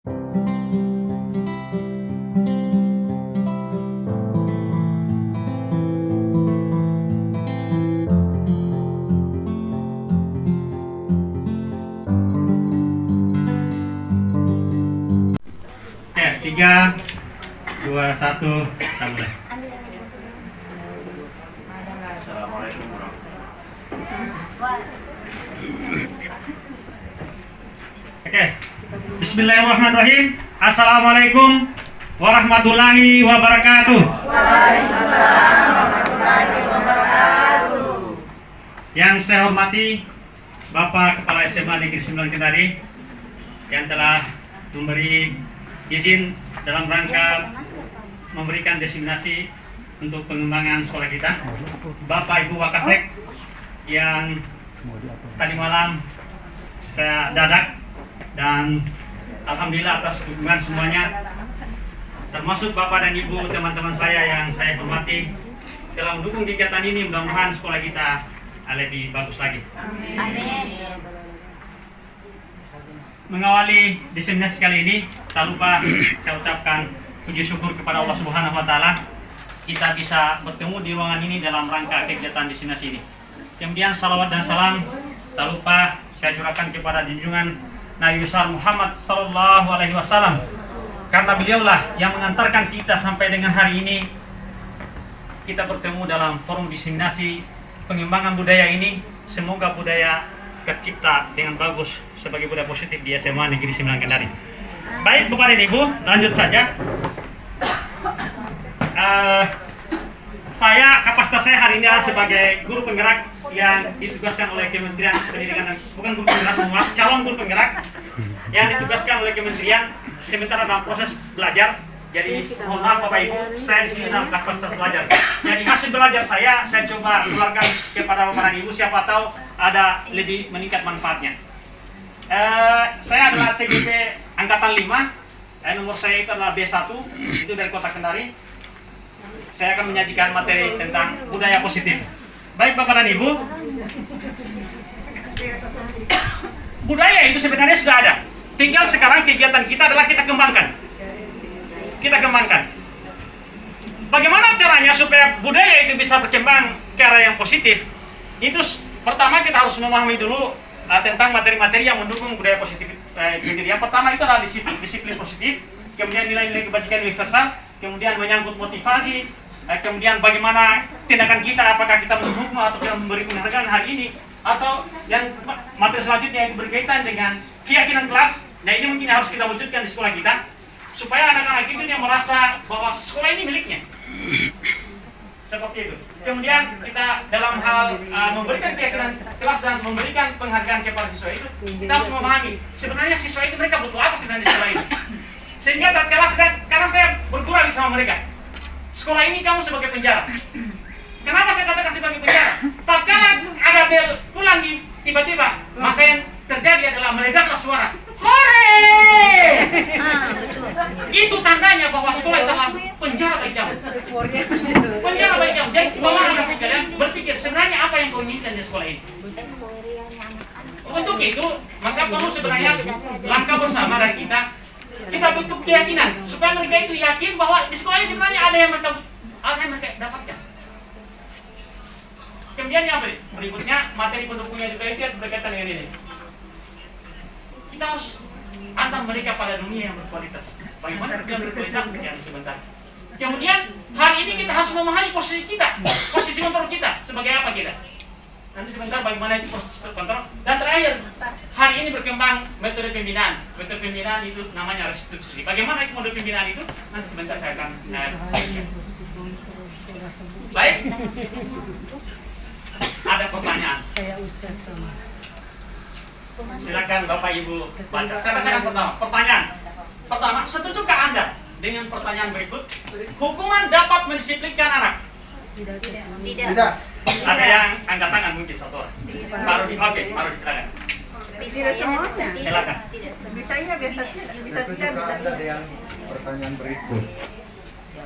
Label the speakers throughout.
Speaker 1: 3, 2, 1, kita mulai. Assalamualaikum warahmatullahi. Oke, Bismillahirrahmanirrahim. Assalamualaikum warahmatullahi wabarakatuh.
Speaker 2: Waalaikumsalam warahmatullahi wabarakatuh.
Speaker 1: Yang saya hormati Bapak Kepala SMA Negeri 9 Kendari yang telah memberi izin dalam rangka memberikan destinasi untuk pengembangan sekolah kita, Bapak Ibu Wakasek yang tadi malam saya dadak, dan alhamdulillah atas dukungan semuanya, termasuk Bapak dan Ibu teman-teman saya yang saya hormati telah mendukung kegiatan ini. Mudah-mudahan sekolah kita lebih bagus lagi.
Speaker 2: Amin.
Speaker 1: Mengawali destinasi kali ini, tak lupa saya ucapkan puji syukur kepada Allah Subhanahu wa Ta'ala kita bisa bertemu di ruangan ini dalam rangka kegiatan destinasi ini. Kemudian salawat dan salam tak lupa saya curahkan kepada junjungan Nabi besar Muhammad Sallallahu Alaihi Wasallam, karena beliaulah yang mengantarkan kita sampai dengan hari ini kita bertemu dalam forum destinasi pengembangan budaya ini. Semoga budaya tercipta dengan bagus sebagai budaya positif di SMA Negeri 9 Kendari. Baik Bapak dan Ibu, lanjut saja. Kapasitas saya hari ini adalah sebagai guru penggerak yang ditugaskan oleh Kementerian Pendidikan, bukan guru penggerak, calon guru penggerak yang ditugaskan oleh Kementerian sementara dalam proses belajar. Jadi mohon maaf Bapak Ibu, saya di sini dalam kapasitas belajar. Jadi hasil belajar saya coba keluarkan kepada Bapak dan Ibu, siapa tahu ada lebih meningkat manfaatnya. Saya adalah CGP Angkatan 5, nomor saya itu adalah B1, itu dari Kota Kendari. Saya akan menyajikan materi tentang budaya positif. Baik Bapak dan Ibu, budaya itu sebenarnya sudah ada. Tinggal sekarang kegiatan kita adalah kita kembangkan. Bagaimana caranya supaya budaya itu bisa berkembang ke arah yang positif? Itu pertama kita harus memahami dulu tentang materi-materi yang mendukung budaya positif sendiri. Yang pertama itu adalah disiplin positif, kemudian nilai-nilai kebajikan universal, kemudian menyangkut motivasi, kemudian bagaimana tindakan kita, apakah kita mendukung atau tidak memberi penghargaan hari ini, atau yang materi selanjutnya yang berkaitan dengan keyakinan kelas. Nah ini mungkin harus kita wujudkan di sekolah kita supaya anak-anak itu yang merasa bahwa sekolah ini miliknya. Seperti itu. Kemudian kita dalam hal memberikan keyakinan kelas dan memberikan penghargaan kepada siswa itu, kita harus memahami sebenarnya siswa itu mereka butuh apa sebenarnya di sekolah ini. Sehingga karena saya bergurau sama mereka, sekolah ini kamu sebagai penjara. Kenapa saya katakan sebagai penjara? Tatkala ada bel pulang tiba-tiba, maka yang terjadi adalah meledaklah suara. Hore! Itu tandanya bahwa sekolah itu adalah penjara bagi kamu. Penjara bagi kamu. Jadi anak sekalian berpikir sebenarnya apa yang kau inginkan di sekolah ini. Untuk itu, maka perlu sebenarnya langkah bersama dari kita bentuk keyakinan supaya mereka itu yakin bahwa di sekolah ini sebenarnya ada yang mereka dapatkan. Kemudian yang berikutnya materi pendukungnya juga itu berkaitan dengan ini. Kita harus antar mereka pada dunia yang berkualitas. Bagaimana dunia berkualitas yang sebentar. Kemudian hari ini kita harus memahami posisi kita, posisi kontrol kita sebagai apa kita. Nanti sebentar bagaimana itu proses kontrol. Dan terakhir, hari ini berkembang metode pembinaan. Metode pembinaan itu namanya restitusi. Bagaimana itu model pembinaan itu? Nanti sebentar saya akan baik. Ada pertanyaan. Silakan Bapak Ibu baca. Saya bacakan pertanyaan. Pertama, setujukah Anda dengan pertanyaan berikut? Hukuman dapat mendisiplinkan anak?
Speaker 2: Tidak.
Speaker 1: Ada yang angkat tangan mungkin satu orang. Baru silakan. Silakan.
Speaker 2: Bisa tidak.
Speaker 3: Ada yang pertanyaan berikut.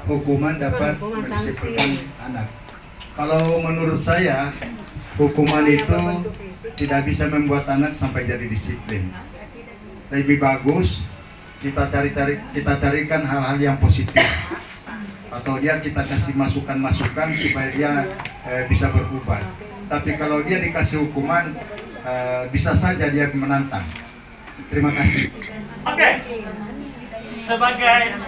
Speaker 3: Hukuman dapat mendisiplinkan anak. Kalau menurut saya, hukuman itu tidak bisa membuat anak sampai jadi disiplin. Lebih bagus kita carikan hal-hal yang positif, atau dia kita kasih masukan-masukan supaya dia bisa berubah. Tapi kalau dia dikasih hukuman, bisa saja dia menantang. Terima kasih.
Speaker 1: Oke. Sebagai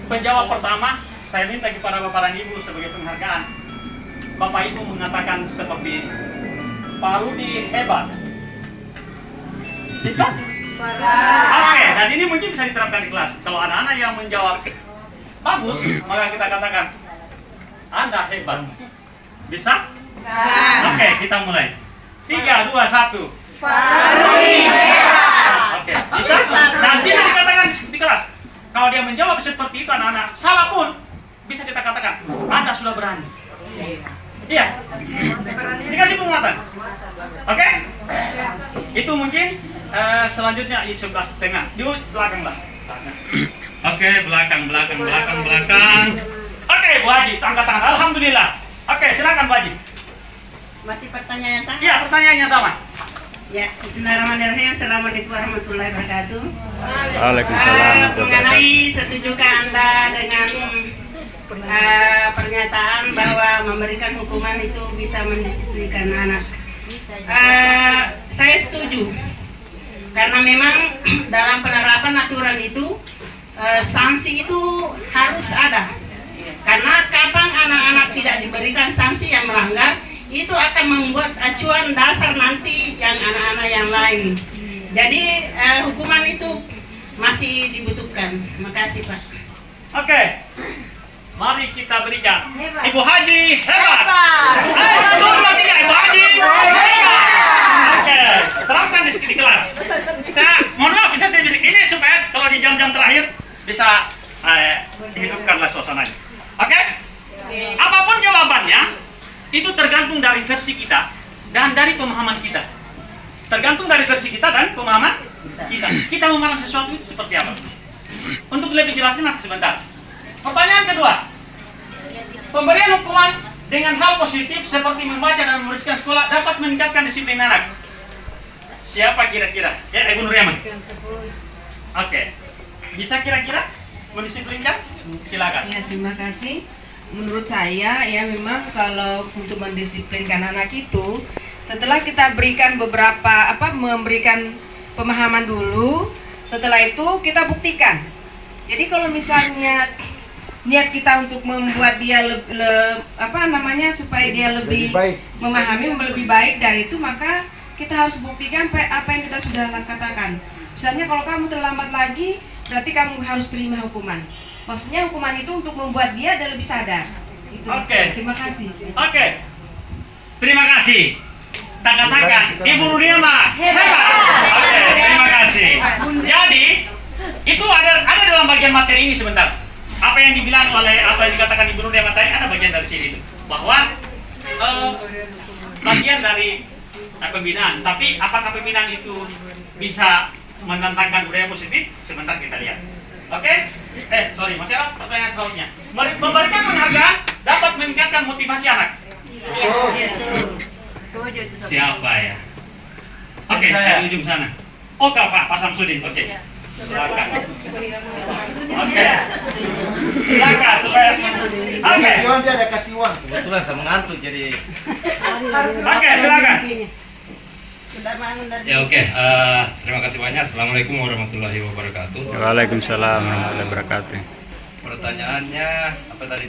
Speaker 1: penjawab pertama, saya minta kepada Bapak dan Ibu sebagai penghargaan. Bapak Ibu mengatakan seperti ini. Pak Rudi hebat. Bisa? Oke, dan ini mungkin bisa diterapkan di kelas. Kalau anak-anak yang menjawab bagus, maka kita katakan Anda hebat. Bisa? Oke, kita mulai. 3, 2, 1. Oke, bisa? Dan bisa dikatakan di kelas. Kalau dia menjawab seperti itu anak-anak, salah pun bisa kita katakan Anda sudah berani. Iya. Dikasih penguatan. Oke? Itu mungkin selanjutnya 11,5. Di belakang lah. Oke, belakang. Oke, Bu Haji, angkat tangan. Alhamdulillah. Oke, silakan Bu Haji.
Speaker 2: Masih pertanyaan yang sama?
Speaker 1: Iya, pertanyaannya sama.
Speaker 2: Ya, bismillahirrahmanirrahim. Assalamualaikum warahmatullahi wabarakatuh.
Speaker 4: Waalaikumsalam.
Speaker 2: Mengenai setujukah Anda dengan pernyataan bahwa memberikan hukuman itu bisa mendisiplinkan anak? Saya setuju. Karena memang dalam penerapan aturan itu sanksi itu harus ada. Karena kapan anak-anak tidak diberikan sanksi yang melanggar, itu akan membuat acuan dasar nanti yang anak-anak yang lain. Jadi hukuman itu masih dibutuhkan. Makasih Pak.
Speaker 1: Oke. Mari kita berikan Ibu Haji hebat. Ibu Haji hebat. Oke, terapkan di kelas. Mohon maaf, bisa ini supaya kalau di jam-jam terakhir bisa hidupkanlah suasananya. Oke? Apapun jawabannya, itu tergantung dari versi kita dan dari pemahaman kita. Tergantung dari versi kita dan pemahaman kita. Kita memahami sesuatu itu seperti apa? Untuk lebih jelasnya nanti sebentar. Pertanyaan kedua, pemberian hukuman dengan hal positif seperti membaca dan menuliskan sekolah dapat meningkatkan disiplin anak. Siapa kira-kira? Ya, Ibu Nuryaman. Oke, bisa kira-kira mendisiplinkan? Silakan.
Speaker 5: Ya, terima kasih. Menurut saya ya memang kalau untuk mendisiplinkan anak itu setelah kita berikan memberikan pemahaman dulu, setelah itu kita buktikan. Jadi kalau misalnya niat kita untuk membuat dia supaya dia lebih memahami lebih baik dari itu, maka kita harus buktikan apa yang kita sudah katakan. Misalnya kalau kamu terlambat lagi, berarti kamu harus terima hukuman. Maksudnya hukuman itu untuk membuat dia lebih sadar.
Speaker 1: Oke.
Speaker 5: Terima kasih.
Speaker 1: Oke. Terima kasih. Katakan Ibu Nuryaman hebat. Oke, terima kasih. Jadi itu ada dalam bagian materi ini sebentar. Apa yang dibilang oleh apa yang dikatakan Ibu Nuryaman tadi ada bagian dari sini itu. Bahwa bagian dari pembinaan. Tapi apakah pembinaan itu bisa menantangkan budaya positif? Sebentar kita lihat. Oke? Masih ada pertanyaan selanjutnya. Memberikan penghargaan dapat meningkatkan motivasi anak. Siapa ya? Oke, dari ujung sana. Oke, Pak Samsudin. Oke. Silakan. Oke. Silakan supaya. Oke.
Speaker 3: Ada kasih uang.
Speaker 4: Kebetulan saya mengantuk jadi.
Speaker 1: Oke, silakan.
Speaker 4: Ya oke. Terima kasih banyak. Assalamualaikum warahmatullahi wabarakatuh.
Speaker 6: Waalaikumsalam warahmatullahi wabarakatuh.
Speaker 4: Pertanyaannya apa tadi?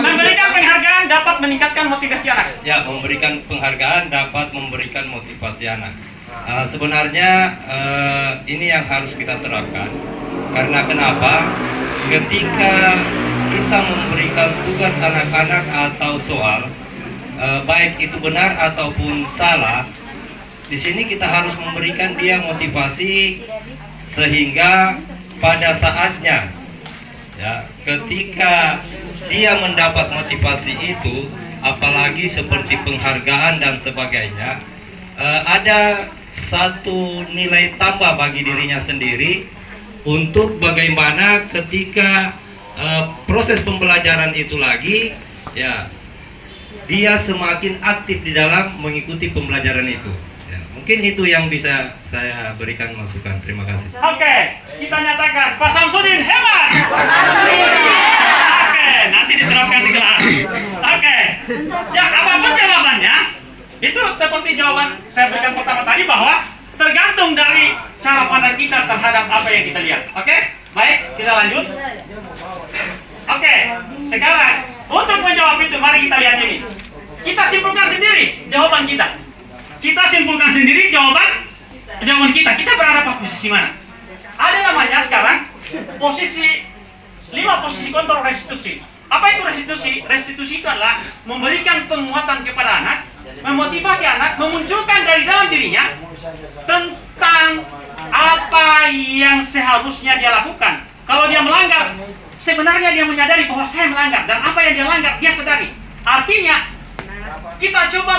Speaker 1: Memberikan penghargaan dapat meningkatkan motivasi anak.
Speaker 4: Ya, memberikan penghargaan dapat memberikan motivasi anak. Sebenarnya ini yang harus kita terapkan. Karena kenapa? Ketika kita memberikan tugas anak-anak atau soal, baik itu benar ataupun salah, di sini kita harus memberikan dia motivasi sehingga pada saatnya, ya, ketika dia mendapat motivasi itu, apalagi seperti penghargaan dan sebagainya, ada satu nilai tambah bagi dirinya sendiri untuk bagaimana ketika proses pembelajaran itu lagi, ya, dia semakin aktif di dalam mengikuti pembelajaran itu. Ya. Mungkin itu yang bisa saya berikan masukan. Terima kasih.
Speaker 1: Oke, kita nyatakan Pak Samsudin hebat. Oke, nanti diterapkan di kelas. Oke, ya apapun jawabannya, itu seperti jawaban saya berikan pertama tadi bahwa tergantung dari cara pandang kita terhadap apa yang kita lihat. Oke, baik, kita lanjut. Oke, sekarang untuk menjawab itu, mari kita lihat ini. Kita simpulkan sendiri jawaban kita. Kita simpulkan sendiri jawaban kita. Kita berada pada posisi mana? Ada namanya sekarang posisi 5 posisi kontrol restitusi. Apa itu restitusi? Restitusi itu adalah memberikan penguatan kepada anak, memotivasi anak, memunculkan dari dalam dirinya tentang apa yang seharusnya dia lakukan. Kalau dia melanggar, sebenarnya dia menyadari bahwa saya melanggar, dan apa yang dia langgar dia sadari. Artinya kita coba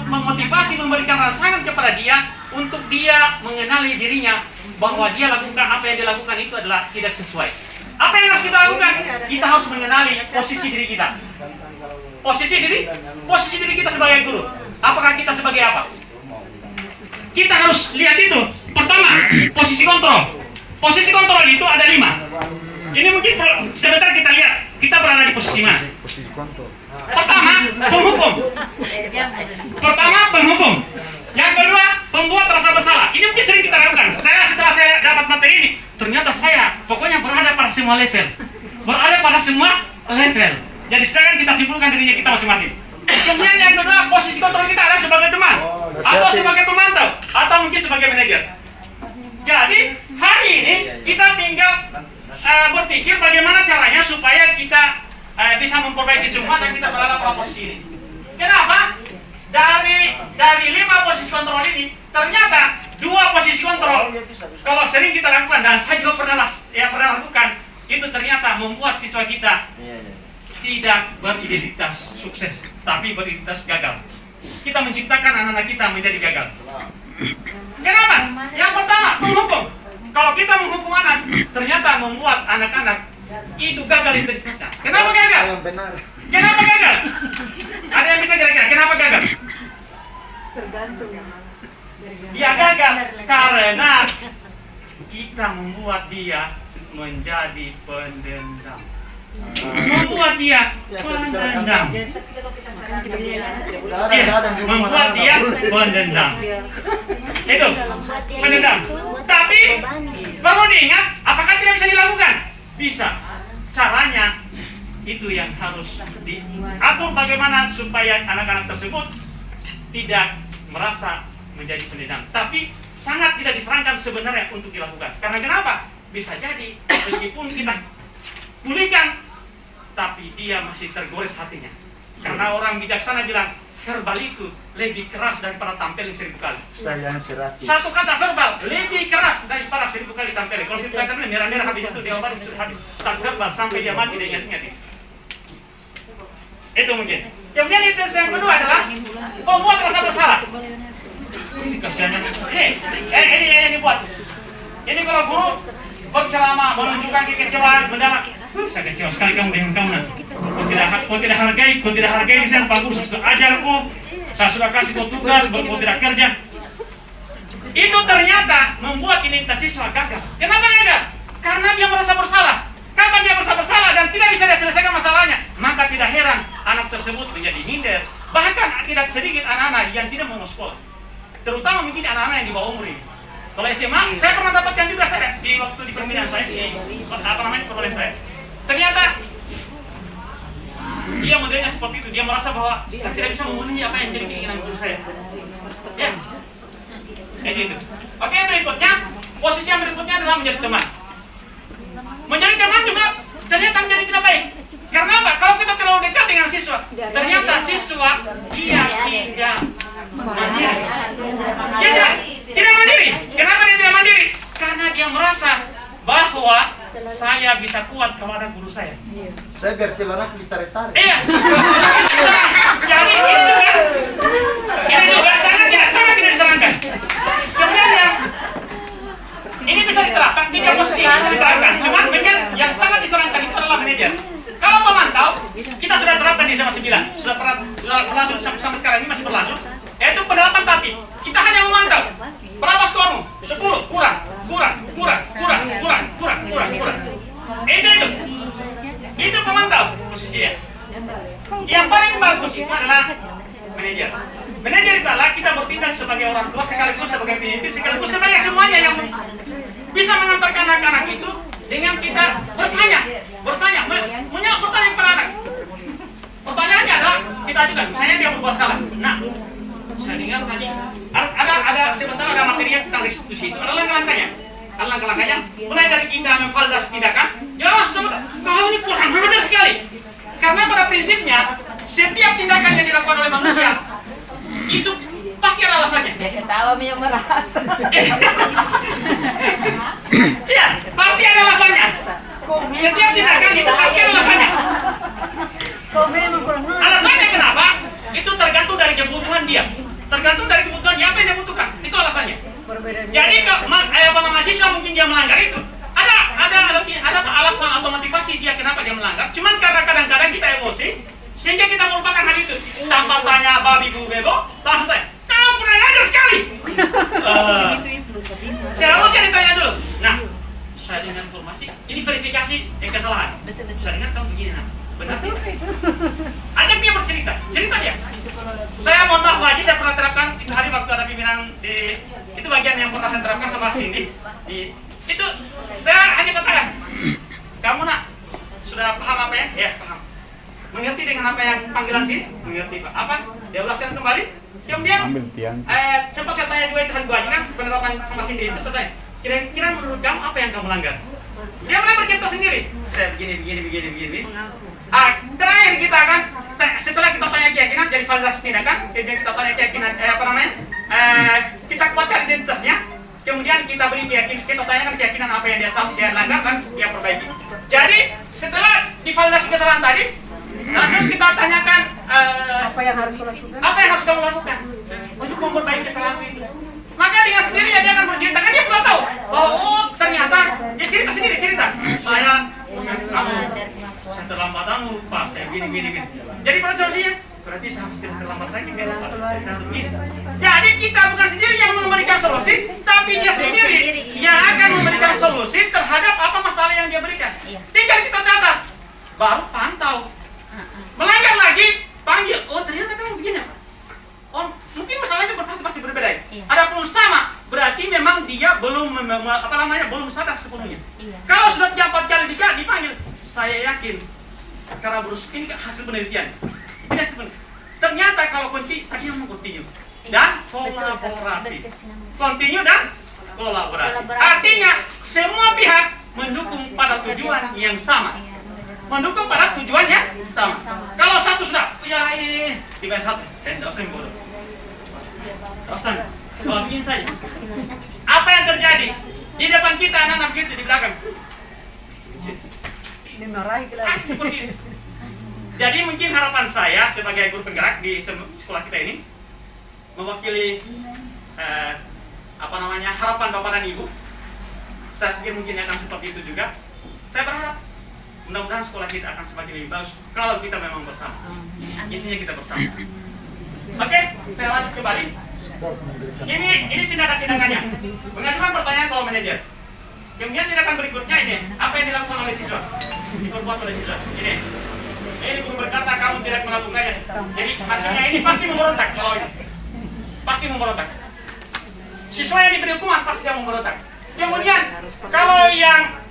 Speaker 1: memotivasi, memberikan rangsangan kepada dia untuk dia mengenali dirinya bahwa dia lakukan apa yang dia lakukan itu adalah tidak sesuai. Apa yang harus kita lakukan? Kita harus mengenali posisi diri kita. Posisi diri kita sebagai guru. Apakah kita sebagai apa? Kita harus lihat itu. Pertama, posisi kontrol. Posisi kontrol itu ada 5. Ini mungkin sebentar kita lihat kita berada di posisi mana. Pertama, penghukum. Yang kedua, pembuat rasa bersalah. Ini mungkin sering kita lakukan. Setelah saya dapat materi ini, ternyata saya pokoknya berada pada semua level. Jadi sekarang kita simpulkan dirinya kita masing-masing. Kemudian yang kedua, posisi kontrol kita adalah sebagai teman, atau sebagai pemantau, atau mungkin sebagai manajer. Jadi hari ini kita tinggal berpikir bagaimana caranya supaya kita bisa memperbaiki semua dan kita berada pada posisi ini. Kenapa? Dari 5 posisi kontrol ini, ternyata 2 posisi kontrol kalau sering kita lakukan, dan saya juga pernah lakukan, itu ternyata membuat siswa kita tidak beridentitas sukses, tapi beridentitas gagal. Kita menciptakan anak-anak kita menjadi gagal. Kenapa? Yang pertama, menghukum. Kalau kita menghukum anak, ternyata membuat anak-anak itu gagal identitasnya. Kenapa gagal? Kenapa gagal? Ada yang bisa kira-kira kenapa gagal?
Speaker 7: Tergantung.
Speaker 1: Dia gagal karena kita membuat dia menjadi pendendam. Membuat dia pendendam. Membuat dia pendendam. Itu pendendam. Tapi perlu diingat, apakah tidak bisa dilakukan? Bisa. Caranya itu yang harus diatur, bagaimana supaya anak-anak tersebut tidak merasa menjadi pendendam. Tapi sangat tidak disarankan sebenarnya untuk dilakukan. Karena kenapa? Bisa jadi meskipun kita pulihkan, tapi dia masih tergores hatinya. Karena orang bijaksana bilang, verbal itu lebih keras daripada tampil 1000 kali. Satu kata verbal lebih keras daripada 1000 kali tampil. Kalau 1000 kali tampil, merah-merah habis itu dia obat sudah habis. Tak verbal sampai dia mati dia ingat-ingat. Itu mungkin. Kemudian itu yang kedua adalah membuat rasa bersalah. Kasihannya. Ini dibuat. Ini kalau guru berceramah menunjukkan kekecewaan mendalam. Saya kecewa sekali kamu dengan kamu nanti. Kau tidak hargai misalnya Pak Guru, saya sudah ajarku, saya sudah kasih kau tugas, kau tidak kerja. Itu ternyata membuat identitas siswa gagal. Kenapa gagal? Karena dia merasa bersalah. Kapan dia merasa bersalah dan tidak bisa diselesaikan masalahnya, maka tidak heran anak tersebut menjadi minder. Bahkan tidak sedikit anak-anak yang tidak mau sekolah. Terutama mungkin anak-anak yang di bawah umur ini. Kalau SMA, saya pernah dapatkan juga saya di waktu di pembinaan saya, perkuliahan saya. Ternyata dia modelnya seperti itu. Dia merasa bahwa saya tidak bisa memenuhi apa yang jadi keinginan guru saya. Ya, itu. Oke, berikutnya posisi yang berikutnya adalah menjadi teman. Menjadi teman juga ternyata menjadi tidak baik. Karena apa? Kalau kita terlalu dekat dengan siswa, ternyata siswa dia tidak mandiri. Dia tidak mandiri. Kenapa dia tidak mandiri? Karena dia merasa bahwa saya bisa kuat kalau ada guru saya.
Speaker 8: Saya biar celana ditarik-tarik.
Speaker 1: Iya. Jadi ini juga sangat tidak disarankan. Kemudian ini bisa diterapkan, 3 posisi yang bisa diterapkan. Cuman yang sangat disarankan itu adalah manajer. Kalau pemantau, kita sudah terapkan di SMA 9, sudah berlangsung sampai sekarang ini masih berlangsung. Yaitu penerapan tatib. Kita hanya memantau. Berapa skormu? 10, kurang. Itu pemantau posisinya. Yang paling bagus itu adalah manajer. Manajer itu adalah kita bertindak sebagai orang tua, sekaligus sebagai pemimpin, sekaligus sebagai semuanya yang bisa mengantarkan anak-anak itu dengan kita bertanya, menjawab pertanyaan kepada anak. Pertanyaannya adalah kita ajukan, misalnya dia berbuat salah. Nah, saya dengar tadi ada sebentar ada materi tentang restitusi itu. Ada langkah-langkahnya. Mulai dari kita memvalidasi tindakan, jangan langsung kau ini kurang ajar sekali. Karena pada prinsipnya setiap tindakan yang dilakukan oleh manusia itu pasti ada alasannya.
Speaker 7: Dia ketawa yang merasa.
Speaker 1: Iya, pasti ada alasannya. Setiap tindakan itu pasti ada alasannya.
Speaker 7: Kau memang kurang
Speaker 1: Alasannya kenapa? Itu tergantung dari kebutuhan dia. Tergantung dari kebutuhan dia, apa yang dia butuhkan. Itu alasannya. Jadi mahasiswa mungkin dia melanggar itu. Ada alasan atau motivasi dia kenapa dia melanggar. Cuman karena kadang-kadang kita emosi sehingga kita melupakan hal itu. Tanpa tanya babi bu bebo, langsung tanya, kau kurang ajar sekali. Seharusnya ditanya dulu. Nah, saya dengar informasi, ini verifikasi kesalahan. Saya dengar kamu begini nak. Benar tidak? Ajak dia bercerita, cerita dia. Saya mohon maaf Haji, saya pernah terapkan itu hari waktu ada pimpinan di itu bagian yang pernah saya terapkan sama Cindy. Itu saya hanya katakan, kamu nak sudah paham apa ya? Ya paham. Mengerti dengan apa yang panggilan sini? Mengerti Pak. Apa? Dia ulaskan kembali. Kemudian sempat saya tanya juga itu hari Haji kan penerapan sama Cindy itu saya tanya, kira-kira menurut kamu apa yang kamu langgar? Dia mulai bercerita sendiri. Saya begini. Terakhir kita kan setelah kita tanya keyakinan jadi validasi tindakan, kemudian kita tanya keyakinan kita kuatkan identitasnya, kemudian kita beri keyakinan, kita tanyakan keyakinan apa yang dia langgar dan dia perbaiki. Jadi setelah divalidasi kesalahan tadi, langsung kita tanyakan
Speaker 7: apa yang harus kau lakukan?
Speaker 1: Apa yang harus kamu lakukan untuk memperbaiki kesalahan itu? Maka dengan sendirinya dia akan bercerita, kan dia sudah tahu bahwa ternyata dia cerita sendiri saya terlambat lupa, saya gini. Jadi pada solusinya berarti saya harus tidak terlambat lagi. Jadi kita bukan sendiri yang memberikan solusi, tapi dia sendiri yang akan memberikan solusi terhadap apa masalah yang dia berikan. Tinggal kita catat, baru pantau. Melanggar lagi, panggil. Oh ternyata kamu begini Pak. Oh mungkin masalahnya pasti berbeda. Adapun sama, berarti memang dia belum belum sadar sepenuhnya. Kalau sudah 3-4 kali dipanggil, saya yakin karena ini hasil penelitian. Ini hasil penelitian. Ternyata kalau tadi yang mau continue dan kolaborasi. Continue dan kolaborasi. Artinya semua pihak mendukung pada tujuan yang sama. Mendukung pada tujuan yang sama. Kalau satu sudah, ya ini tiga satu, tidak usah yang bodoh. Tidak usah. Kalau bikin saja. Apa yang terjadi di depan kita anak-anak begitu di belakang? Seperti ini. Jadi mungkin harapan saya sebagai guru penggerak di sekolah kita ini mewakili harapan Bapak dan Ibu. Saya pikir mungkin akan seperti itu juga. Saya berharap mudah-mudahan sekolah kita akan semakin lebih bagus kalau kita memang bersama. Intinya kita bersama. Oke, saya lanjut kembali. Ini tindakan-tindakannya. Mengajukan pertanyaan kalau manajer. Kemudian tindakan berikutnya ini, apa yang dilakukan oleh siswa? Diperbuat oleh siswa. Ini guru berkata kamu tidak melakukannya. Jadi hasilnya ini pasti memberontak kalau ini. Pasti memberontak. Siswa yang diberi hukuman pasti dia memberontak. Kemudian kalau yang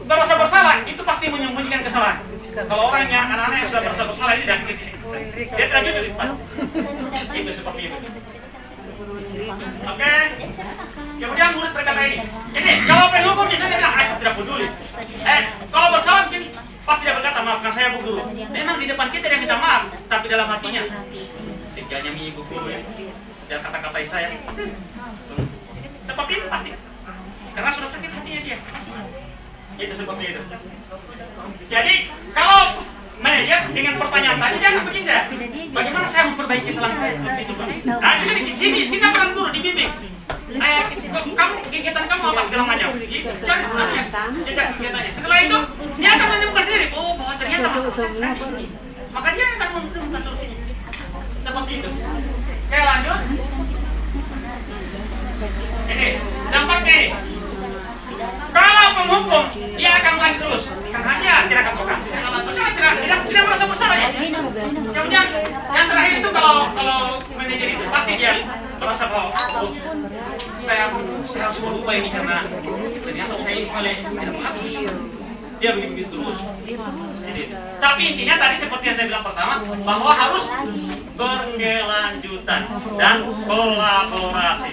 Speaker 1: merasa bersalah itu pasti menyembunyikan kesalahan. Kalau orang yang anak-anak yang sudah merasa bersalah ini dia tidak jadi pas. Itu seperti itu. Oke. Kemudian murid berkata ini kalau penghukum biasanya bilang saya tidak peduli. Kalau bersalah mungkin pasti dia berkata maafkan saya Bu Guru. Memang di depan kita dia minta maaf, tapi dalam hatinya tinggalnya Bu Guru ya. Dia kata-katai saya. Seperti itu pasti. Karena sudah sakit hatinya dia. Itu seperti itu. Jadi kalau manajer dengan pertanyaan tadi dia akan begini ya. Bagaimana saya memperbaiki kesalahan saya seperti itu Pak? Nah sini peran guru dibimbing. Kamu kegiatan kamu apa segala macam? Jejak kegiatannya. Setelah itu dia akan menemukan sendiri. Oh bahwa ternyata masalah saya ini. Maka dia akan menemukan solusinya. Seperti itu. Oke, lanjut. Ini dampaknya ini. Kalau penghukum dia akan lanjut terus, karena dia tidak kapok. Tidak merasa bersalah ya. Kemudian yang terakhir itu kalau manajer itu pasti dia merasa bahwa saya harus merubah ini karena ternyata saya ini paling tidak bagus. Dia begitu terus. Tapi intinya tadi seperti yang saya bilang pertama bahwa harus berkelanjutan dan kolaborasi.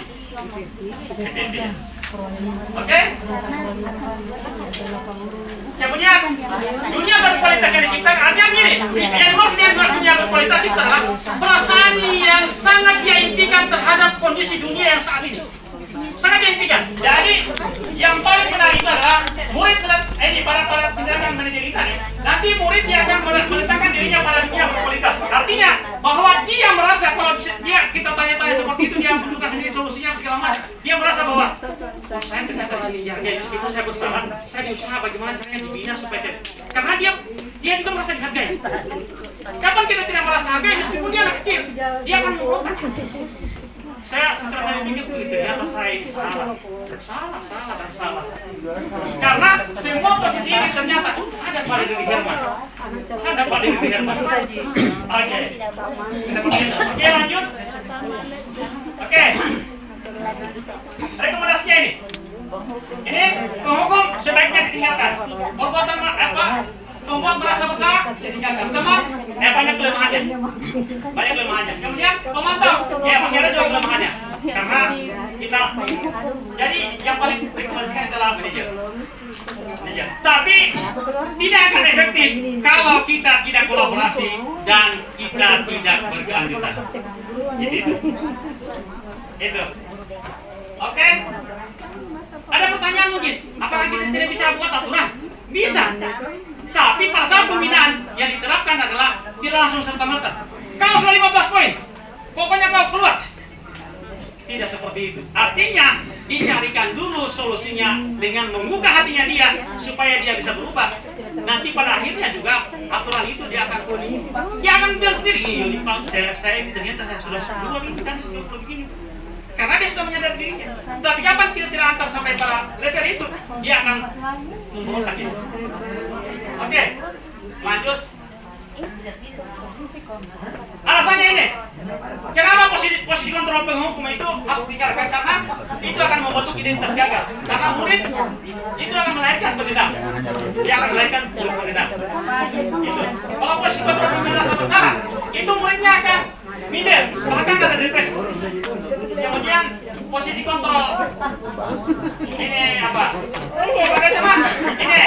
Speaker 1: Oke? Kemudian dunia berkualitas yang diciptakan artinya gini, yang mau kita buat dunia berkualitas itu adalah perasaan yang sangat dia impikan terhadap kondisi dunia yang saat ini. Sangat dia impikan. Jadi yang paling menarik itu adalah murid ini para pendidikan manajer kita nih. Nanti murid dia akan meletakkan dirinya pada dunia berkualitas. Artinya bahwa dia merasa kalau dia kita tanya-tanya seperti itu dia menentukan sendiri solusinya segala macam. Dia merasa bahwa saya ternyata di sini ya meskipun saya bersalah, saya diusaha bagaimana caranya dibina supaya karena dia itu merasa dihargai. Kapan kita tidak merasa hargai meskipun dia anak kecil, dia akan mengubah. Setelah saya pikir begitu, ternyata saya salah. Karena semua posisi ini ternyata ada pada diri Herman. Oke. Oke, lanjut. Oke. Rekomendasinya ini. Ini penghukum sebaiknya ditinggalkan. Perbuatan apa? Membuat merasa bersalah ditinggalkan. Teman, banyak kelemahannya. Kemudian pemantau, masih ada juga kelemahannya. Karena kita, jadi yang paling rekomendasikan adalah manajer. Tapi tidak akan efektif kalau kita tidak kolaborasi dan kita tidak berkelanjutan. Itu. Oke. Ada pertanyaan mungkin, apakah kita tidak bisa buat aturan? Bisa. Tapi pada saat pembinaan yang diterapkan adalah tidak langsung serta-merta. Kau sudah 15 poin, pokoknya kau keluar. Tidak seperti itu. Artinya dicarikan dulu solusinya dengan membuka hatinya dia supaya dia bisa berubah. Nanti pada akhirnya juga aturan itu dia akan bilang sendiri. Saya ternyata saya sudah keluar ini kan begini. Karena dia sudah menyadari dirinya. Tapi kapan kita tidak antar sampai para level itu, dia akan memberontak itu. Oke, lanjut. Alasannya ini, kenapa posisi kontrol penghukum itu harus ditinggalkan? Karena itu akan membentuk identitas gagal. Karena murid itu akan melahirkan pendendam. Dia akan melahirkan pendendam. Kalau posisi kontrol penghukum merasa bersalah, itu muridnya akan minder, bahkan ada depresi. Kemudian posisi kontrol ini apa? Sebagai teman ini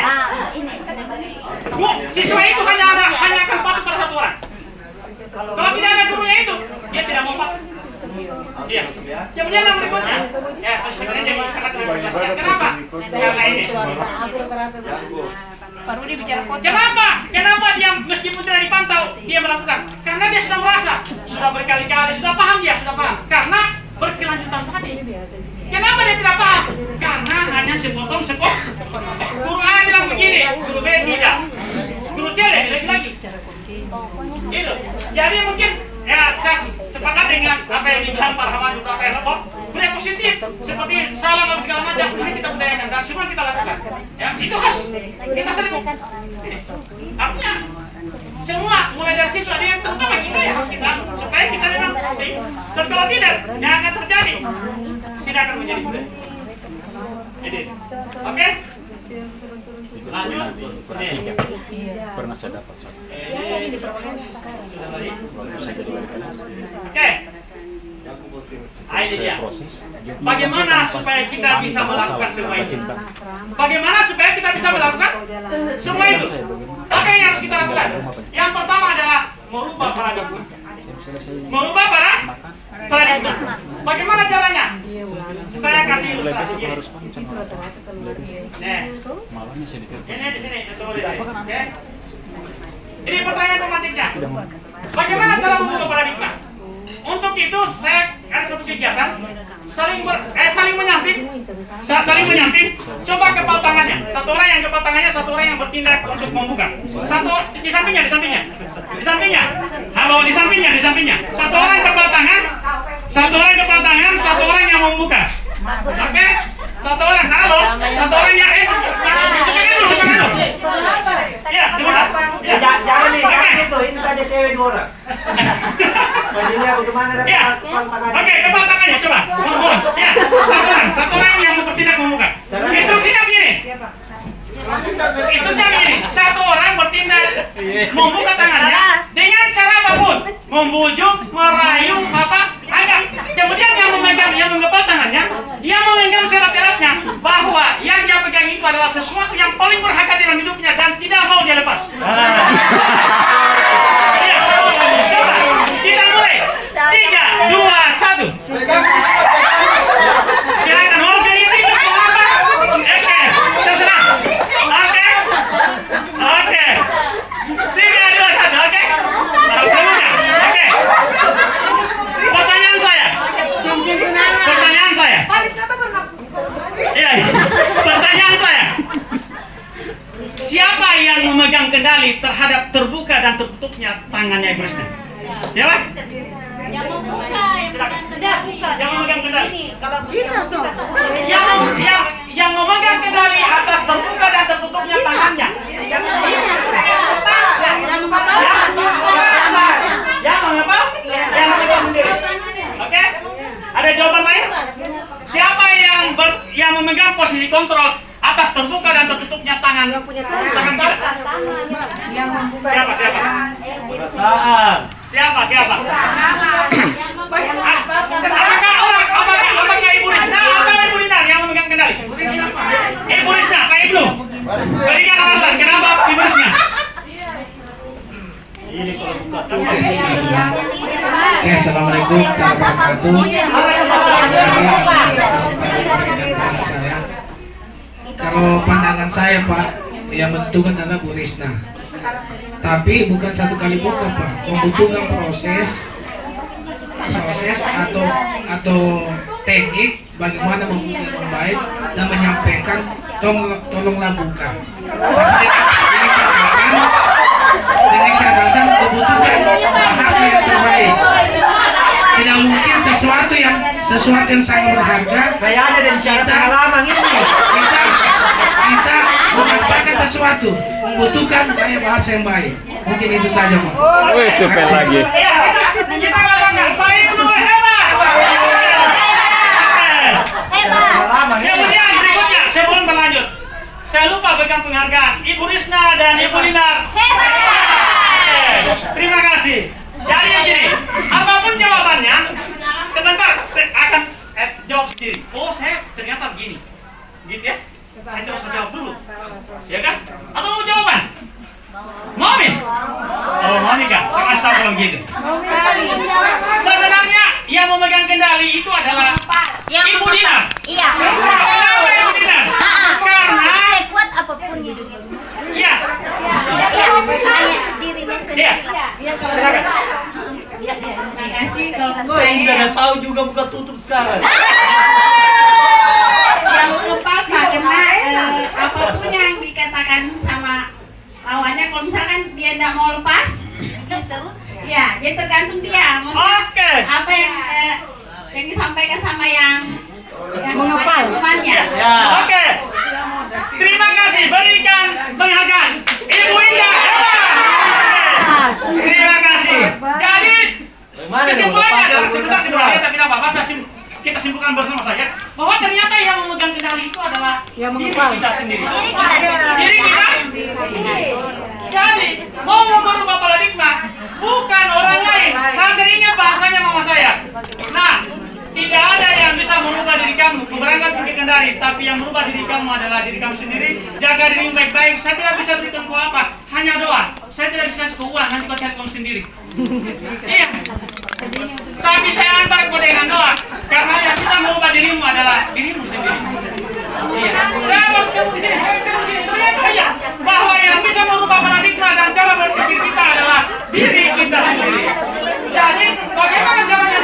Speaker 1: siswa itu hanya akan patuh pada satu orang. Kalau tidak ada gurunya itu, dia tidak mau patuh. Iya. Kemudian yang berikutnya, posisi manajer sangat menjelaskan kenapa? Karena ini. Kenapa dia meskipun tidak dipantau dia melakukan? Karena dia sudah merasa, sudah berkali-kali, sudah paham. Karena berkelanjutan tadi. Kenapa dia tidak paham? Karena hanya sepotong. Guru A bilang begini, guru B tidak. Guru C lagi. Itu. Jadi mungkin saya sepakat dengan apa yang dibilang Pak Rahmat beberapa yang budaya positif seperti salam dan segala macam mari kita budayakan dan semua kita lakukan. Ya, itu harus kita sering. Artinya semua mulai dari siswa dia terutama kita ya harus kita supaya kita memang sih. Kalau tidak, yang akan terjadi tidak akan menjadi budaya. Jadi, oke? Lanjut.
Speaker 6: Pernah saya dapat.
Speaker 1: Oke. Ini dia. Bagaimana supaya kita bisa melakukan semua itu? Bagaimana supaya kita bisa melakukan semua itu? Apa yang harus kita lakukan? Yang pertama adalah merubah paradigma. Bagaimana caranya? Saya kasih ilustrasi ini. Ini di sini. Ini pertanyaan pemantiknya. Bagaimana cara mengubah paradigma? Untuk itu saya ada satu kegiatan saling menyamping. Saling menyamping. Coba kepal tangannya. Satu orang yang kepal tangannya, satu orang yang bertindak untuk membuka. Satu di sampingnya. Halo, di sampingnya. Satu orang kepal tangan, satu orang yang membuka. Oke? Satu orang, halo, satu orang yang suka dulu. Ya, coba. Ya,
Speaker 9: Jangan nih,
Speaker 1: oke.
Speaker 9: itu. Ini saja cewek 2 orang. Bajunya bagaimana?
Speaker 1: Ya, oke, kepal tangannya coba. Ya, satu orang yang bertindak membuka. Instruksinya begini. Satu orang bertindak membuka tangannya dengan cara apapun, membujuk, merayu, angkat. Kemudian yang menggepal tangannya, dia mengenggam erat-eratnya bahwa yang dia pegang itu adalah sesuatu yang paling berharga dalam hidupnya dan tidak mau dia lepas. Ya, coba kita mulai. 3, 2, 1. Silakan mau ke sini apa? Oke, terserah. Oke. 3, 2, 1. Oke. Oke. Pertanyaan saya. Iya. Pertanyaan saya. Siapa yang memegang kendali terhadap terbuka dan tertutupnya tangannya Ibu Risna? Ya, Pak?
Speaker 7: Yang membuka,
Speaker 1: Yang memegang kendali.
Speaker 7: Kalau kita tuh.
Speaker 1: Yang memegang kendali atas terbuka dan tertutupnya tangannya. Yang mengapa? Yang memegang sendiri. Oke? Ada jawaban lain? Siapa yang memegang posisi kontrol atas terbuka dan tertutupnya tangan kita?
Speaker 7: Yang membuka.
Speaker 1: Siapa? Apakah Ibu Risna atau Ibu Dinar yang memegang kendali? Ibu Risna, Pak Ibnu. Berikan alasan kenapa Ibu Risna?
Speaker 10: Oke, assalamualaikum warahmatullahi wabarakatuh. Terima kasih atas kesempatan yang diberikan kepada saya. Kalau pandangan saya, Pak, yang menentukan adalah Bu Risna. Tapi bukan satu kali buka, Pak. Membutuhkan proses atau teknik bagaimana membuka yang baik dan menyampaikan tolonglah buka. Dengan catatan kebutuhan bahasa yang terbaik. Tidak mungkin sesuatu yang sangat berharga.
Speaker 9: Kayaknya ada bicara pengalaman ini.
Speaker 10: Kita memaksakan sesuatu, membutuhkan gaya bahasa yang baik. Mungkin itu saja, Pak.
Speaker 6: Wih, super lagi.
Speaker 1: Kita katakan Pak Ibnu hebat. Kemudian berikutnya sebelum berlanjut, saya lupa berikan penghargaan Ibu Risna dan Ibu Dinar. Terima kasih. Jadi begini, apapun jawabannya, sebentar saya akan jawab sendiri. Oh, saya ternyata begini, gitu ya. Saya coba jawab dulu, ya kan? Atau mau jawaban? Mau nih? Oh, mau nih kan? Saya kasih tahu kalau gitu. Sebenarnya yang memegang kendali itu adalah Ibu Dinar.
Speaker 7: Iya.
Speaker 1: Kenapa Ibu Dinar? Karena
Speaker 7: Sekuat apapun gitu.
Speaker 1: iya.
Speaker 7: Hanya dirinya
Speaker 1: Iya. Silakan.
Speaker 5: Terima kasih kalau
Speaker 9: Saya nggak tahu juga buka tutup sekarang.
Speaker 5: yang kepal Pak, karena apapun yang dikatakan sama lawannya, kalau misalkan dia tidak mau lepas,
Speaker 7: terus.
Speaker 5: ya dia tergantung dia. Maksudnya
Speaker 1: Oke.
Speaker 5: apa yang disampaikan sama yang mengepal temannya.
Speaker 9: Ya.
Speaker 1: Oke. Terima kasih. Berikan penghargaan Ibu Indah. Hebat. Terima kasih. Jadi kesimpulannya adalah sebenarnya tapi tidak apa-apa. Kita simpulkan bersama saja bahwa ternyata yang memegang kendali itu adalah diri kita sendiri. Diri kita sendiri. Jadi mau merubah paradigma bukan orang lain. Santri ingat bahasanya mama saya. Nah, tidak ada yang bisa merubah diri kamu, berangkat ke Kendari, tapi yang merubah diri kamu adalah diri kamu sendiri. Jaga dirimu baik-baik. Saya tidak bisa berikan kau apa, hanya doa. Saya tidak bisa kasih kau uang, nanti kau cari kamu sendiri. Iya. Tapi saya antar kau dengan doa, karena yang bisa merubah dirimu adalah dirimu sendiri. Iya. Saya mau ketemu di sini, ternyata iya bahwa yang bisa merubah paradigma dan cara berpikir kita adalah diri kita sendiri. Jadi bagaimana caranya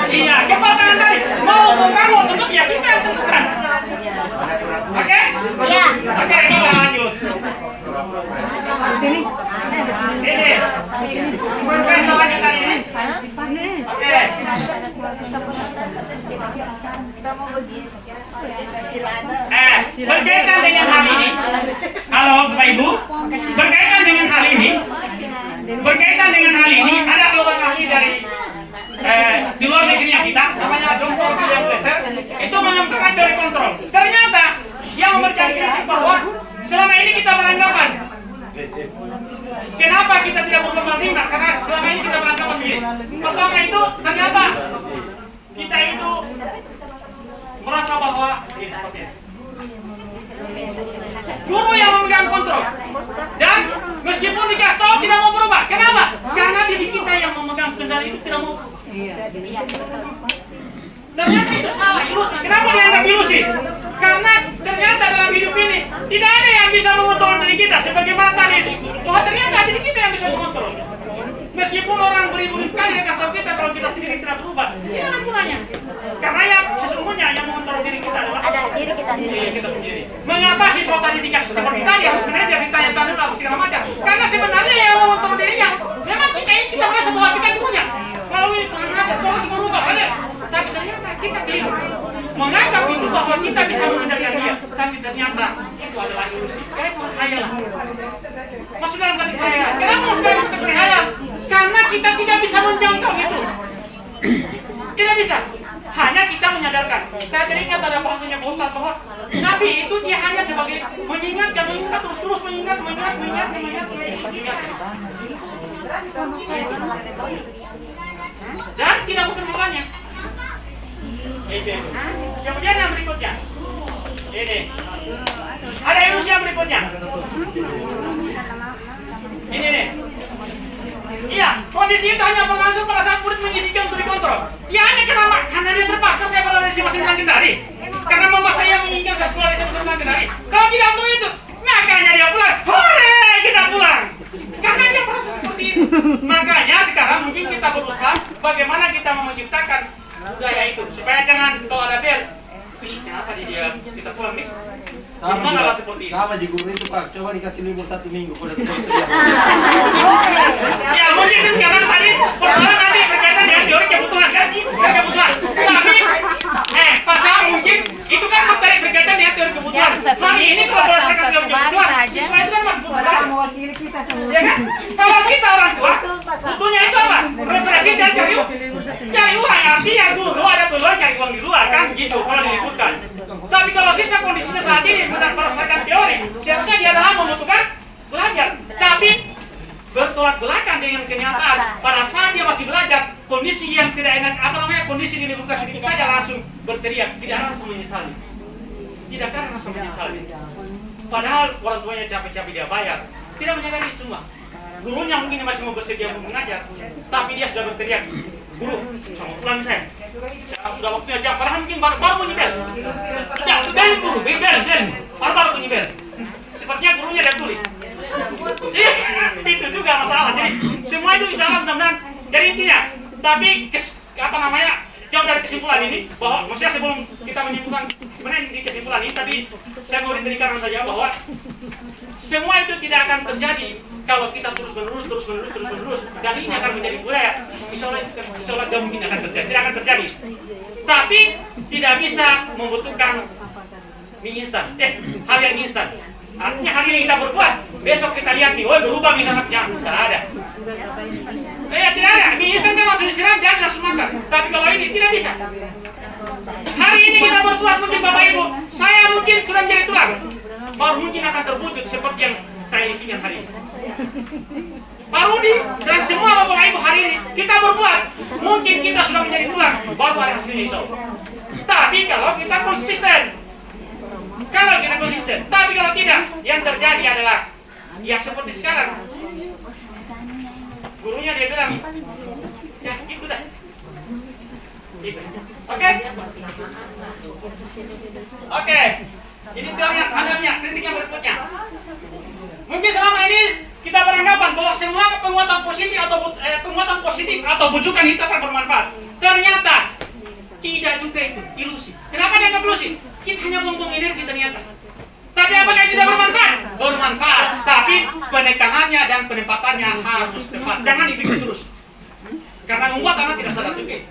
Speaker 1: Iya, kepala tangan tadi. Mau kamu tutup ya kita yang tentukan. Oke?
Speaker 7: Iya.
Speaker 1: Oke, kita lanjut. Ini. Berkait lanjut tadi ini. Oke. Berkaitan dengan hal ini. Halo Bapak Ibu. Berkaitan dengan hal ini. Berkaitan dengan hal ini, ada seorang ahli dari di luar negerinya kita, namanya Dr. William Glasser, itu mengembangkan teori kontrol. Ternyata yang memberikan kritik bahwa selama ini kita beranggapan, kenapa kita tidak berubah lima? Karena selama ini kita beranggapan begini. Pertama itu ternyata kita itu merasa bahwa seperti ini. Guru yang memegang kontrol, dan meskipun dikasih tahu tidak mau berubah. Kenapa? Karena diri kita yang memegang kendali itu tidak mau. Ternyata itu salah, ilusi. Kenapa dianggap ilusi? Karena ternyata dalam hidup ini tidak ada yang bisa mengontrol diri kita sebagaimana tadi itu. Bahwa ternyata diri kita yang bisa mengontrol. Meskipun orang beribu-ribu kali yang kasih tahu kita kalau kita sendiri tidak berubah, tidak ada gunanya. Karena yang sesungguhnya yang mengontrol diri kita adalah
Speaker 7: Diri kita sendiri.
Speaker 1: Mengapa siswa tadi dikasih seperti tadi harus sebenarnya ditanya-tanya apa segala macam? Karena sebenarnya yang mengontrol dirinya memang kita merasa bahwa kita punya melalui menganggap bahwa berubah ada, tapi ternyata kita keliru menganggap itu bahwa kita bisa mengendalikan dia, tapi ternyata itu adalah ilusi. Itu khayalan. Masuk dalam satu khayal. Kenapa masuk dalam satu khayal? Karena kita tidak bisa menjangkau itu. Tidak bisa. Hanya kita menyadarkan. Saya teringat ada bahasanya Ustaz bahwa Nabi itu dia hanya sebagai mengingat terus mengingat. Dan tidak bosan-bosannya. Kemudian yang berikutnya. Ini. Ada ilusi yang berikutnya. Ini nih. Iya, kondisi itu hanya berlangsung pada saat murid mengisikan untuk dikontrol. Ya hanya kenapa? Karena dia terpaksa saya berada di masing-masing kendari. Karena mama saya menginginkan saya sekolah di masing-masing kendari. Kalau tidak untuk itu, makanya dia pulang. Hore, kita pulang. Karena dia proses seperti itu. Makanya sekarang mungkin kita berusaha bagaimana kita menciptakan budaya itu supaya jangan kalau ada bel. Kenapa dia kita pulang nih?
Speaker 9: Sama di guru itu Pak, coba dikasih libur 1 minggu.
Speaker 1: Ya mungkin itu karena tadi persoalan nanti berkaitan dengan teori kebutuhan kan? Kebutuhan. Tapi pasal mungkin itu kan materi berkaitan dengan teori kebutuhan. Tapi ini kalau berdasarkan teori kebutuhan, siswa itu kan masih kebutuhan. Ya kan? Kalau kita orang tua, butuhnya itu apa? Referensi dan cari uang. Artinya dulu ada peluang cari uang di luar kan? Gitu kalau diliburkan. Tapi kalau sisa kondisinya saat ini berdasarkan teori, seharusnya dia adalah membutuhkan belajar. Tapi bertolak belakang dengan kenyataan. Pada saat dia masih belajar, kondisi yang tidak enak, kondisi diliburkan sedikit saja langsung berteriak, tidak langsung menyesali. Tidak karena langsung menyesali. Padahal orang tuanya capek-capek dia bayar, tidak menyadari semua. Gurunya mungkin masih mau bersedia mengajar, tapi dia sudah berteriak, guru, sama pulang saya. Sudah waktunya jam, padahal mungkin baru bunyi bel. Ya, bel guru, bel. Baru bunyi bel. Sepertinya gurunya dia tulis. Itu juga masalah. Jadi semua itu bisa mudah-mudahan. Jadi intinya, tapi jauh dari kesimpulan ini bahwa maksudnya sebelum kita menyimpulkan sebenarnya di kesimpulan ini, tapi saya mau berikan saja bahwa semua itu tidak akan terjadi kalau kita terus menerus dan ini akan menjadi budaya. Insyaallah tidak mungkin akan terjadi, tidak akan terjadi. Tapi tidak bisa membutuhkan mie instan, hal yang instan. Artinya hari ini kita berbuat, besok kita lihat nih, berubah misalnya, jangan, tidak ada. Tidak ada, mie instan kan langsung disiram, jangan langsung makan. Tapi kalau ini tidak bisa. Hari ini kita berbuat mungkin Bapak Ibu, saya mungkin sudah menjadi tulang, baru mungkin akan terwujud seperti yang saya inginkan hari ini. Pak Rudi dan semua Bapak Ibu hari ini kita berbuat, mungkin kita sudah menjadi tulang, baru ada hasilnya insya Allah. Tapi kalau kita konsisten, tapi kalau tidak, yang terjadi adalah ya seperti sekarang. Gurunya dia bilang, ya gitu dah. Gitu. Oke. Jadi teori yang selanjutnya, kritik yang berikutnya. Mungkin selama ini kita beranggapan bahwa semua penguatan positif atau bujukan itu akan bermanfaat. Ternyata Tidak juga itu, ilusi. Kenapa dianggap ilusi? Kita hanya buang-buang energi ternyata. Tapi apakah tidak bermanfaat? Bermanfaat, tapi penekanannya dan penempatannya harus tepat. Jangan itu terus. Karena membuat anak tidak sadar juga.